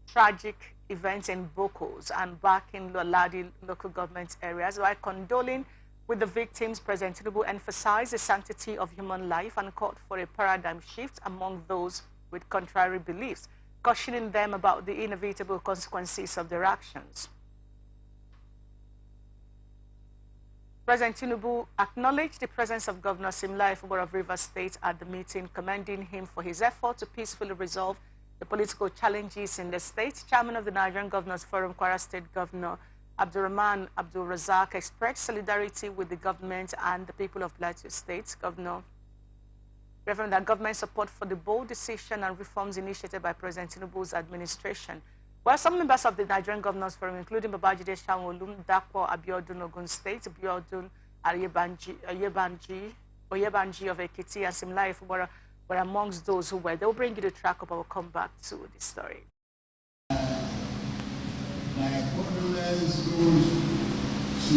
tragic events in Bokos and back in Loladi local government areas. While condoling with the victims, President Tinubu emphasized the sanctity of human life and called for a paradigm shift among those with contrary beliefs, cautioning them about the inevitable consequences of their actions. President Tinubu acknowledged the presence of Governor Simla Ifubara of Rivers State at the meeting, commending him for his effort to peacefully resolve the political challenges in the state. Chairman of the Nigerian Governors Forum, Kwara State Governor Abdurrahman Abdul Razak, expressed solidarity with the government and the people of Plateau State. Governor referring that government support for the bold decision and reforms initiated by President Tinubu's administration. While some members of the Nigerian Governors Forum, including Babajide Sanwo-Olu, Dapo Abiodun Ogun State, Abiodun Oyebanji of Ekiti, and Simla Ifubara were amongst those who were. They'll bring you the track up. I will come back to the story. My condolence goes to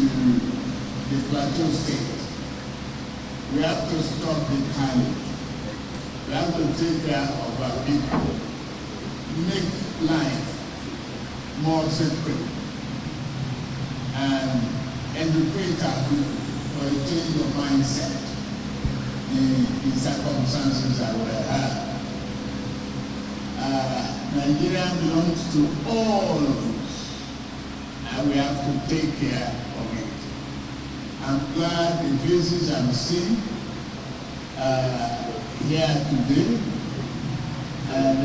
the Plateau State. We have to stop the carnage. We have to take care of our people. Make life more sacred and educate our people for a change of mindset in the circumstances that we have. Nigeria belongs to all of us, and we have to take care of it. I'm glad the faces I'm seeing here today, and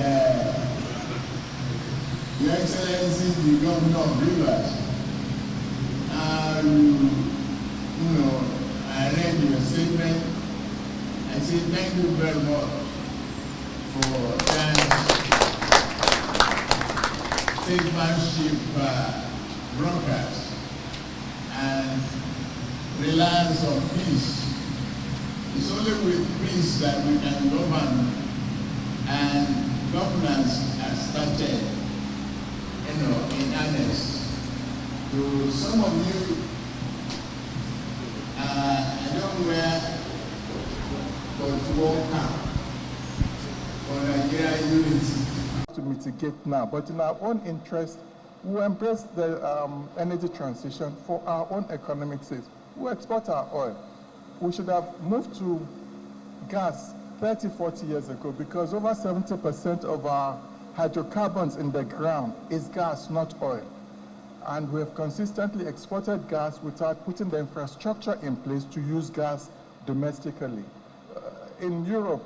Your Excellency, the Governor of Rivers, I read your statement. I say thank you very much for that. statesmanship brokers and reliance on peace. It's only with peace that we can govern, and governance has started, in earnest. To some of you, I don't wear but World Cup for Nigeria unity. To mitigate now, but in our own interest, we embrace the energy transition for our own economic sake. We export our oil. We should have moved to gas 30, 40 years ago, because over 70% of our hydrocarbons in the ground is gas, not oil. And we have consistently exported gas without putting the infrastructure in place to use gas domestically. In Europe,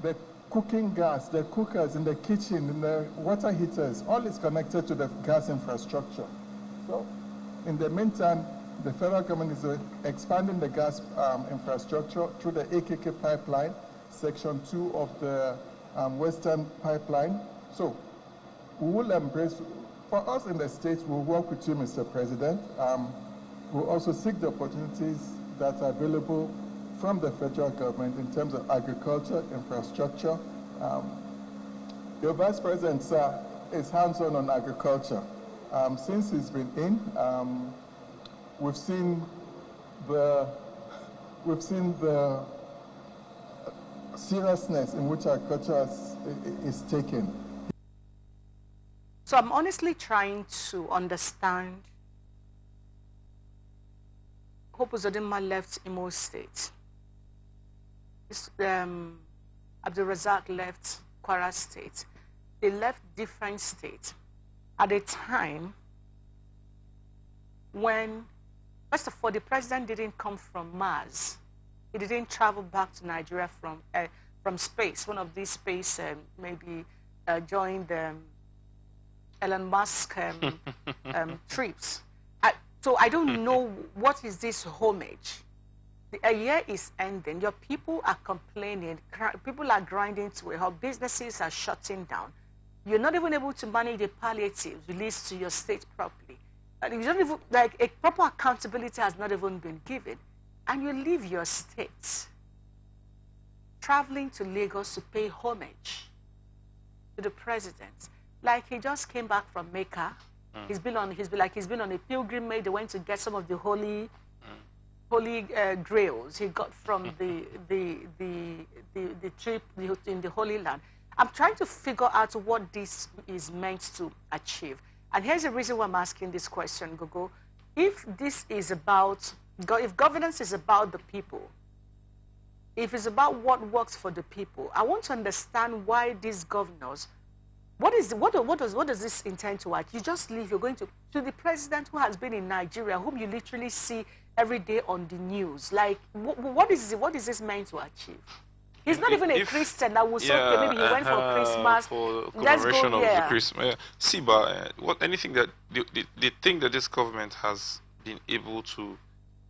the cooking gas, the cookers in the kitchen, in the water heaters, all is connected to the gas infrastructure. So, in the meantime, the federal government is expanding the gas infrastructure through the AKK pipeline, section 2 of the Western pipeline. So, we will embrace, for us in the States, we'll work with you, Mr. President. We'll also seek the opportunities that are available from the federal government in terms of agriculture, infrastructure. Your Vice President, sir, is hands-on on agriculture. Since he's been in, we've seen the seriousness in which agriculture is taken. So I'm honestly trying to understand. Hope Uzodinma left Imo State. Abdul Razak left Kwara State. They left different states at a time when, first of all, the president didn't come from Mars. He didn't travel back to Nigeria from space. One of these space maybe joined Elon Musk trips. So I don't know what is this homage. A year is ending. Your people are complaining. People are grinding to a halt. Businesses are shutting down. You're not even able to manage the palliatives released to your state properly. You don't even, like, a proper accountability has not even been given. And you leave your state, traveling to Lagos to pay homage to the president. Like he just came back from Mecca. He's been on a pilgrimage. They went to get some of the holy grails he got from the trip in the Holy Land. I'm trying to figure out what this is meant to achieve. And here's the reason why I'm asking this question, Gogo. If this is about, if governance is about the people, if it's about what works for the people, I want to understand why these governors, what does this intend to achieve? You just leave, you're going to the president who has been in Nigeria, whom you literally see every day on the news. Like, what is this meant to achieve? He's not even a Christian that will say, okay, maybe he went for Christmas. For commemoration of the Christmas. See, but anything that the thing that this government has been able to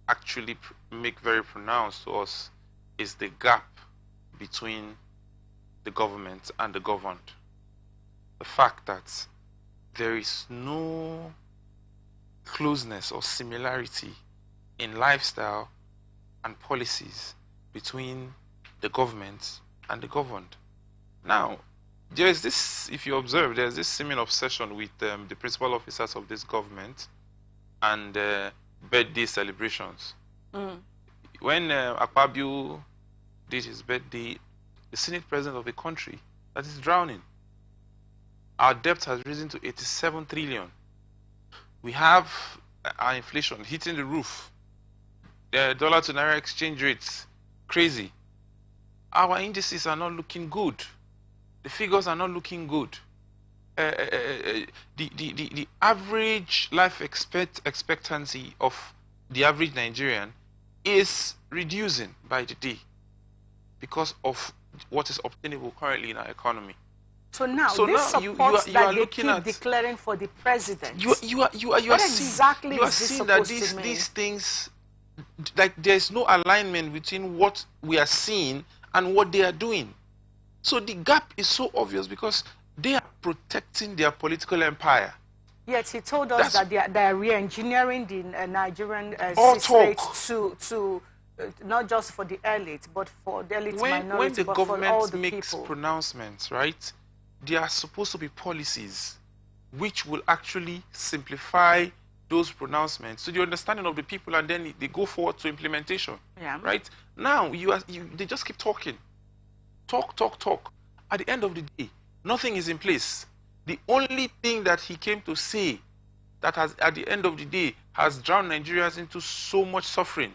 actually make very pronounced to us is the gap between the government and the governed. The fact that there is no closeness or similarity in lifestyle and policies between the government and the governed. Now, there is this, if you observe, there's this seeming obsession with the principal officers of this government and birthday celebrations. When Akpabio did his birthday, the Senate president of a country that is drowning, our debt has risen to 87 trillion. We have our inflation hitting the roof. The dollar to naira exchange rates, crazy. Our indices are not looking good. The figures are not looking good. The average life expectancy of the average Nigerian is reducing by the day because of what is obtainable currently in our economy. So now, this support that they keep declaring for the president, you are seeing that these things, like, there's no alignment between what we are seeing and what they are doing. So the gap is so obvious because They are protecting their political empire. Yet he told us that they are re-engineering the Nigerian state to not just for the elite, but for the elite minority, when the but for all the makes people. Pronouncements, right? There are supposed to be policies which will actually simplify those pronouncements to the understanding of the people, and then they go forward to implementation. Yeah. Right? Now they just keep talking. Talk. At the end of the day, nothing is in place. The only thing that he came to say that has, at the end of the day, has drowned Nigerians into so much suffering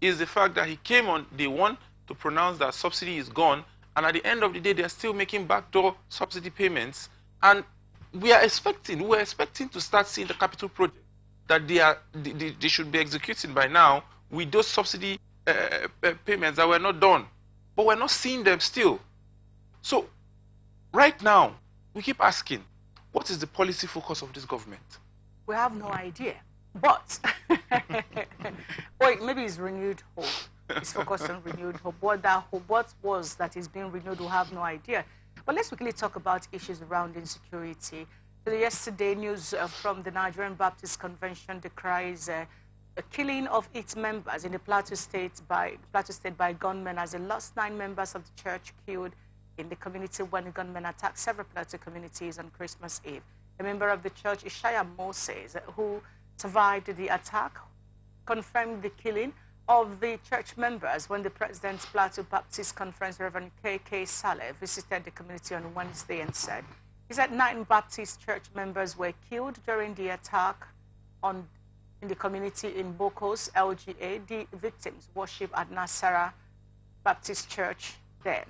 is the fact that he came on day one to pronounce that subsidy is gone, and at the end of the day, they're still making backdoor subsidy payments. And we were expecting to start seeing the capital project that they should be executing by now with those subsidy payments that were not done. But we're not seeing them still. So right now, we keep asking, what is the policy focus of this government? We have no idea. But, wait, maybe it's renewed hope. It's focused on renewed hope. What was that is being renewed, we have no idea. But let's quickly talk about issues around insecurity. So yesterday, news from the Nigerian Baptist Convention decries a killing of its members in the Plateau State by gunmen, as they lost 9 members of the church killed in the community when the gunmen attacked several Plateau communities on Christmas Eve. A member of the church, Ishaya Moses, who survived the attack, confirmed the killing of the church members when the President's Plateau Baptist Conference, Reverend K.K. Saleh, visited the community on Wednesday and said, he said 9 Baptist church members were killed during the attack in the community in Bokos, LGA. The victims worship at Nasara Baptist Church then.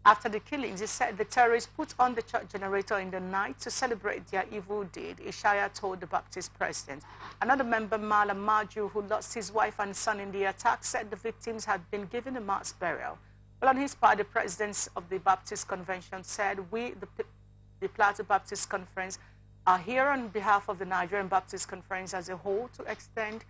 After the killings, he said the terrorists put on the church generator in the night to celebrate their evil deed, Ishaya told the Baptist president. Another member, Mala Maju, who lost his wife and son in the attack, said the victims had been given a mass burial. Well, on his part, the president of the Baptist Convention said, we, the Plateau Baptist Conference, are here on behalf of the Nigerian Baptist Conference as a whole to extend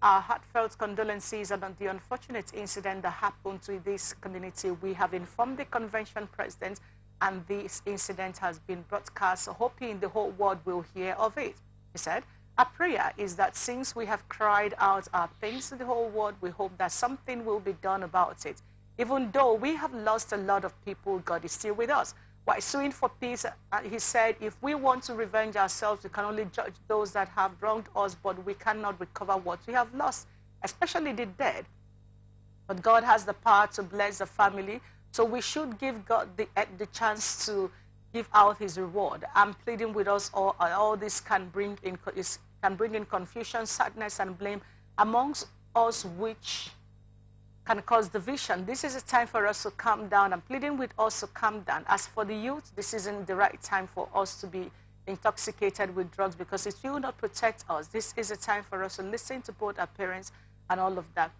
our heartfelt condolences on the unfortunate incident that happened to this community. We have informed the convention president, and this incident has been broadcast, hoping the whole world will hear of it. He said, our prayer is that since we have cried out our pains to the whole world, we hope that something will be done about it. Even though we have lost a lot of people, God is still with us. While suing for peace, he said, if we want to revenge ourselves, we can only judge those that have wronged us, but we cannot recover what we have lost, especially the dead. But God has the power to bless the family, so we should give God the chance to give out his reward. I'm pleading with us all this can bring in confusion, sadness, and blame amongst us, which can cause division. This is a time for us to calm down. I'm pleading with us to calm down. As for the youth, this isn't the right time for us to be intoxicated with drugs, because it will not protect us. This is a time for us to listen to both our parents and all of that.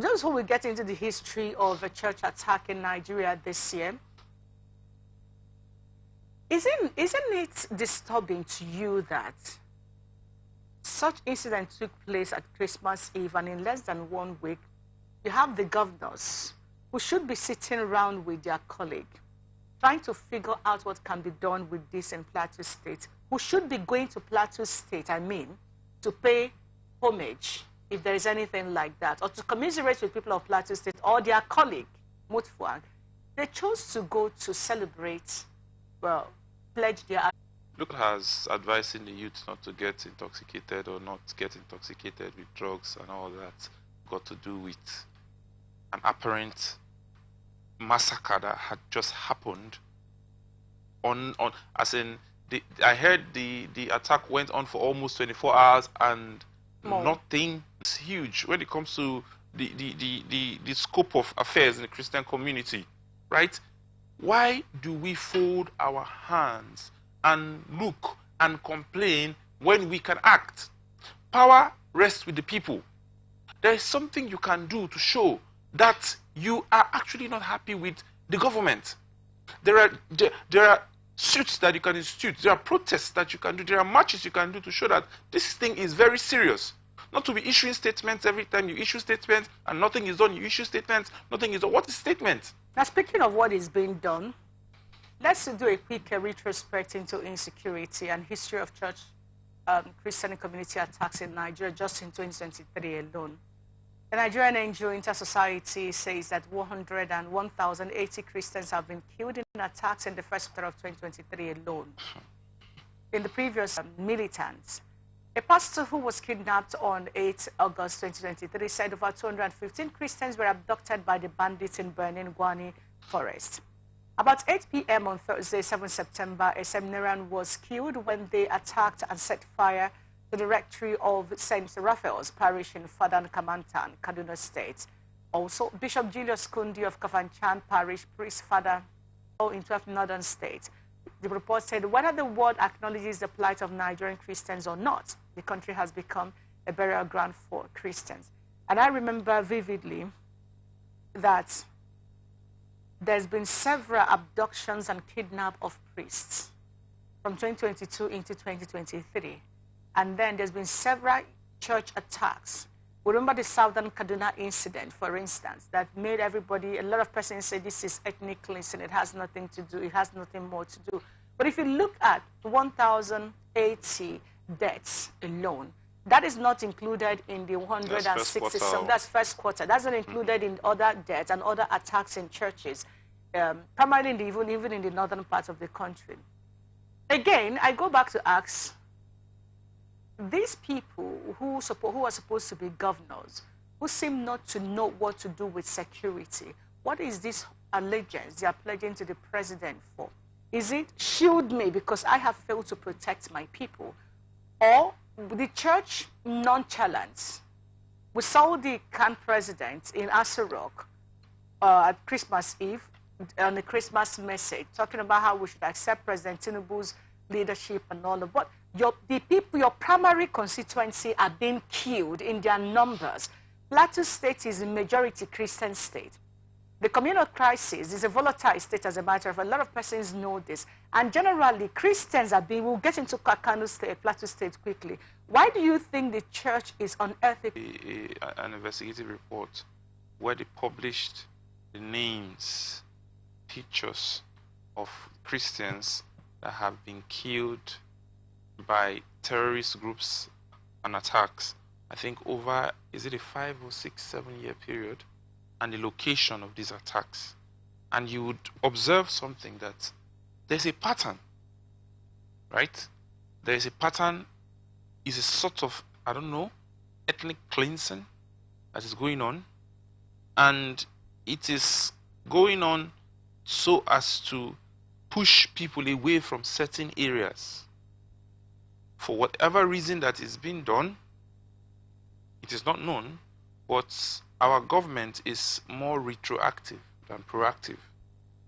Just before we get into the history of a church attack in Nigeria this year, isn't it disturbing to you that such incident took place at Christmas Eve, and in less than 1 week, you have the governors who should be sitting around with their colleague, trying to figure out what can be done with this in Plateau State, who should be going to Plateau State, to pay homage, if there is anything like that, or to commiserate with people of Plateau State or their colleague, Mutfuang. They chose to go to celebrate, well, pledge their... Look as advising the youth not to get intoxicated or not get intoxicated with drugs and all that got to do with an apparent massacre that had just happened I heard the attack went on for almost 24 hours and nothing is huge when it comes to the scope of affairs in the Christian community, right? Why do we fold our hands and look and complain when we can act? Power rests with the people. There is something you can do to show that you are actually not happy with the government. There are suits that you can institute. There are protests that you can do. There are marches you can do to show that this thing is very serious. Not to be issuing statements every time you issue statements and nothing is done. You issue statements, nothing is done. What is statement? Now, speaking of what is being done, let's do a quick retrospect into insecurity and history of church, Christian community attacks in Nigeria just in 2023 alone. The Nigerian NGO Inter-Society says that 1,080 Christians have been killed in attacks in the first quarter of 2023 alone. In the previous militants, a pastor who was kidnapped on 8 August 2023 said over 215 Christians were abducted by the bandits in Benin Guani Forest. About 8 p.m. on Thursday, 7 September, a seminarian was killed when they attacked and set fire to the rectory of St. Raphael's Parish in Fadan Kamantan, Kaduna State. Also, Bishop Julius Kundi of Kafanchan Parish, priest father in 12 northern states. The report said whether the world acknowledges the plight of Nigerian Christians or not, the country has become a burial ground for Christians. And I remember vividly that there's been several abductions and kidnaps of priests from 2022 into 2023. And then there's been several church attacks. Remember the Southern Kaduna incident, for instance, that made everybody, a lot of persons say this is ethnic cleansing, it has nothing to do, it has nothing more to do. But if you look at 1,080 deaths alone, that is not included in the 167, that's first quarter. That's not included in other deaths and other attacks in churches, primarily in the, even in the northern part of the country. Again, I go back to ask, these people who are supposed to be governors, who seem not to know what to do with security, what is this allegiance they are pledging to the president for? Is it shield me because I have failed to protect my people? Or the church nonchalance? We saw the camp president in Asarok at Christmas Eve on the Christmas message, talking about how we should accept President Tinubu's leadership and all of what. The people, your primary constituency are being killed in their numbers. Plateau State is a majority Christian state. The communal crisis is a volatile state, as a matter of fact. A lot of persons know this. And generally, Christians are being, we'll get into Kakanu State, Plateau State quickly. Why do you think the church is unethical? An investigative report where they published the names, pictures of Christians that have been killed by terrorist groups and attacks, I think over, is it a 5 or 6, 7 year period, and the location of these attacks. And you would observe something that there's a pattern, right? There is a pattern, is a sort of, I don't know, ethnic cleansing that is going on, and it is going on so as to push people away from certain areas. For whatever reason that is being done, it is not known, but our government is more retroactive than proactive.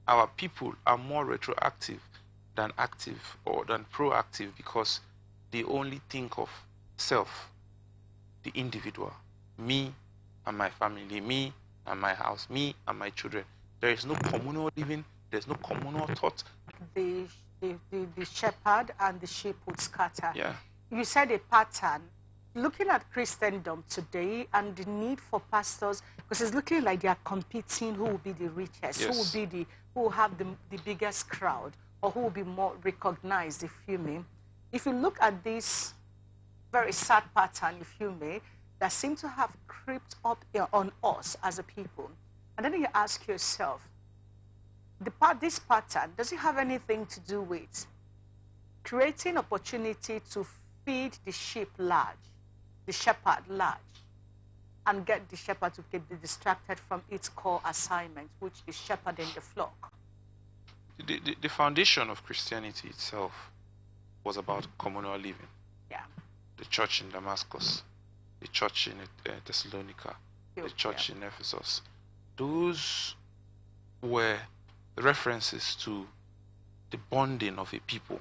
Our people are more retroactive than active or than proactive because they only think of self, the individual, me and my family, me and my house, me and my children. There is no communal living, there's no communal thought. The shepherd and the sheep would scatter. Yeah. You said a pattern. Looking at Christendom today and the need for pastors, because it's looking like they are competing who will be the richest, yes, who will be who will have the biggest crowd, or who will be more recognized, if you may. If you look at this very sad pattern, if you may, that seems to have crept up on us as a people, and then you ask yourself, this pattern, does it have anything to do with creating opportunity to feed the sheep large, the shepherd large, and get the shepherd to be distracted from its core assignment, which is shepherding the flock? The foundation of Christianity itself was about communal living. Yeah. The church in Damascus, the church in Thessalonica, the church in Ephesus. Those were references to the bonding of a people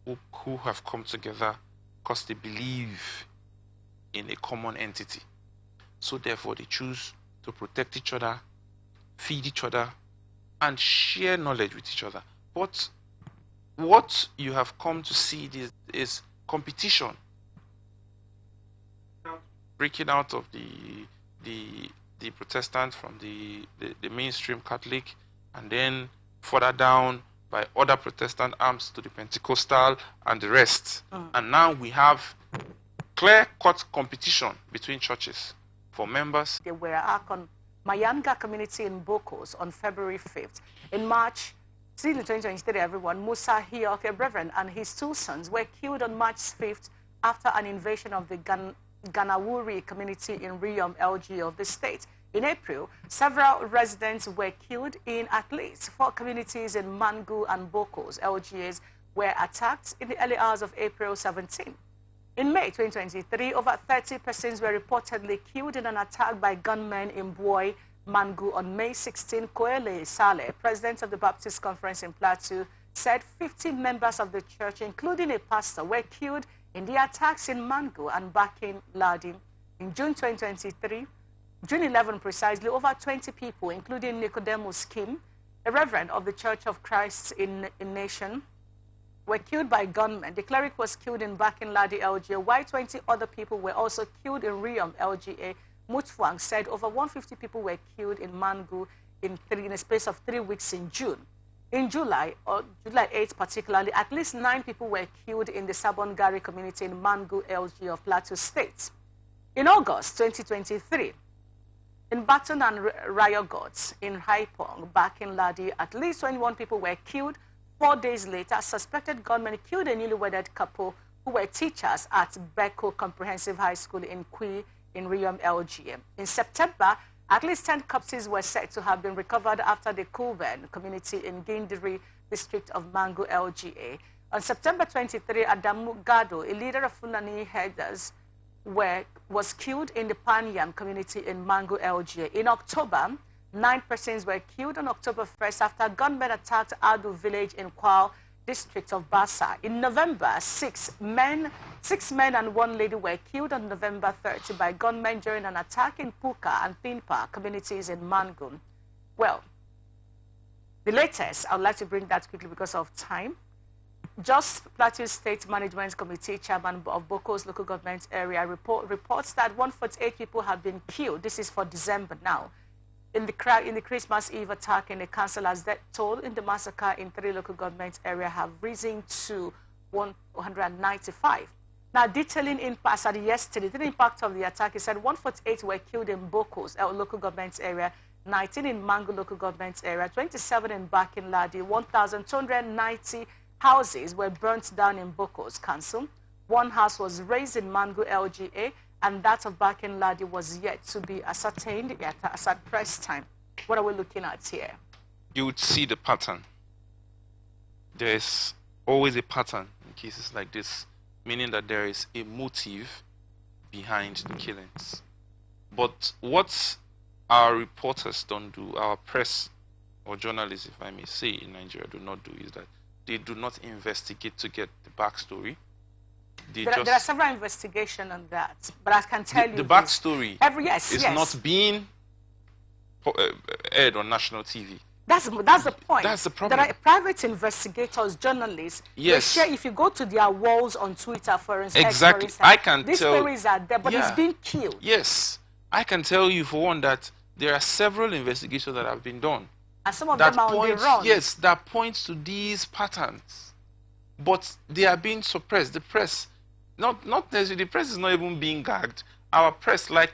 who have come together because they believe in a common entity. So therefore they choose to protect each other, feed each other, and share knowledge with each other. But what you have come to see is competition. Breaking out of the Protestant from the mainstream Catholic, and then further down by other Protestant arms to the Pentecostal and the rest. And now we have clear-cut competition between churches for members. They were attacked on Mayanga community in Bokos on February 5th. In March, in 2023, everyone, Musa Hiok, a reverend, and his 2 sons were killed on March 5th after an invasion of the Ganawuri community in Riyom, LG of the state. In April, several residents were killed in at least 4 communities in Mangu and Bokos, LGAs, were attacked in the early hours of April 17. In May 2023, over 30 persons were reportedly killed in an attack by gunmen in Buoi, Mangu on May 16. Koele Saleh, president of the Baptist Conference in Plateau, said 50 members of the church, including a pastor, were killed in the attacks in Mangu and Bakin Ladi. In June 2023, June 11 precisely, over 20 people, including Nicodemus Kim, a reverend of the Church of Christ in Nation, were killed by gunmen. The cleric was killed in Bakin Ladi, LGA, while 20 other people were also killed in Riyom, LGA. Mutfwang said over 150 people were killed in Mangu in a space of 3 weeks in June. In July, July 8 particularly, at least 9 people were killed in the Sabongari community in Mangu, LG of Plateau State. In August 2023, in Baton and Rayogots in Haipong, Bakin Ladi, at least 21 people were killed. 4 days later, suspected gunmen killed a newly-wedded couple who were teachers at Beko Comprehensive High School in Kui in Riyom, LGM. In September, at least 10 corpses were said to have been recovered after the Kuben community in Gindiri district of Mangu, LGA. On September 23, Adamu Gado, a leader of Fulani herders, was killed in the Panyam community in Mangu, LGA. In October, 9 persons were killed on October 1st after gunmen attacked Adu village in Kwao district of Basa. In November, 6 men and 1 lady were killed on November 30 by gunmen during an attack in Puka and Pinpa communities in Mangun. Well, the latest, I would like to bring that quickly because of time. Just Plateau State Management Committee chairman of Bokos local government area reports that 148 people have been killed. This is for December now. In the Christmas Eve attack in the council's death toll in the massacre in 3 local government areas have risen to 195. Now, detailing impacts at yesterday, the impact of the attack, he said 148 were killed in Bokos local government area, 19 in Mangu local government area, 27 in Bakin Ladi, 1,290 houses were burnt down in Bokos Council. 1 house was razed in Mangu LGA, and that of Bakin Ladi was yet to be ascertained as at press time. What are we looking at here? You would see the pattern. There's always a pattern in cases like this, meaning that there is a motive behind the killings. But what our reporters don't do, our press or journalists, if I may say, in Nigeria do not do, is that they do not investigate to get the backstory. There are several investigations on that, but I can tell you the backstory is not being aired on national TV. That's the point. That's the problem. There are private investigators, journalists. Yes. They share, if you go to their walls on Twitter, for instance, exactly. I can these tell. stories are there, but it's been killed. Yes, I can tell you for one that there are several investigations that have been done. And some of them are on the run. Yes, that points to these patterns, but they are being suppressed. The press, not necessarily. The press is not even being gagged. Our press like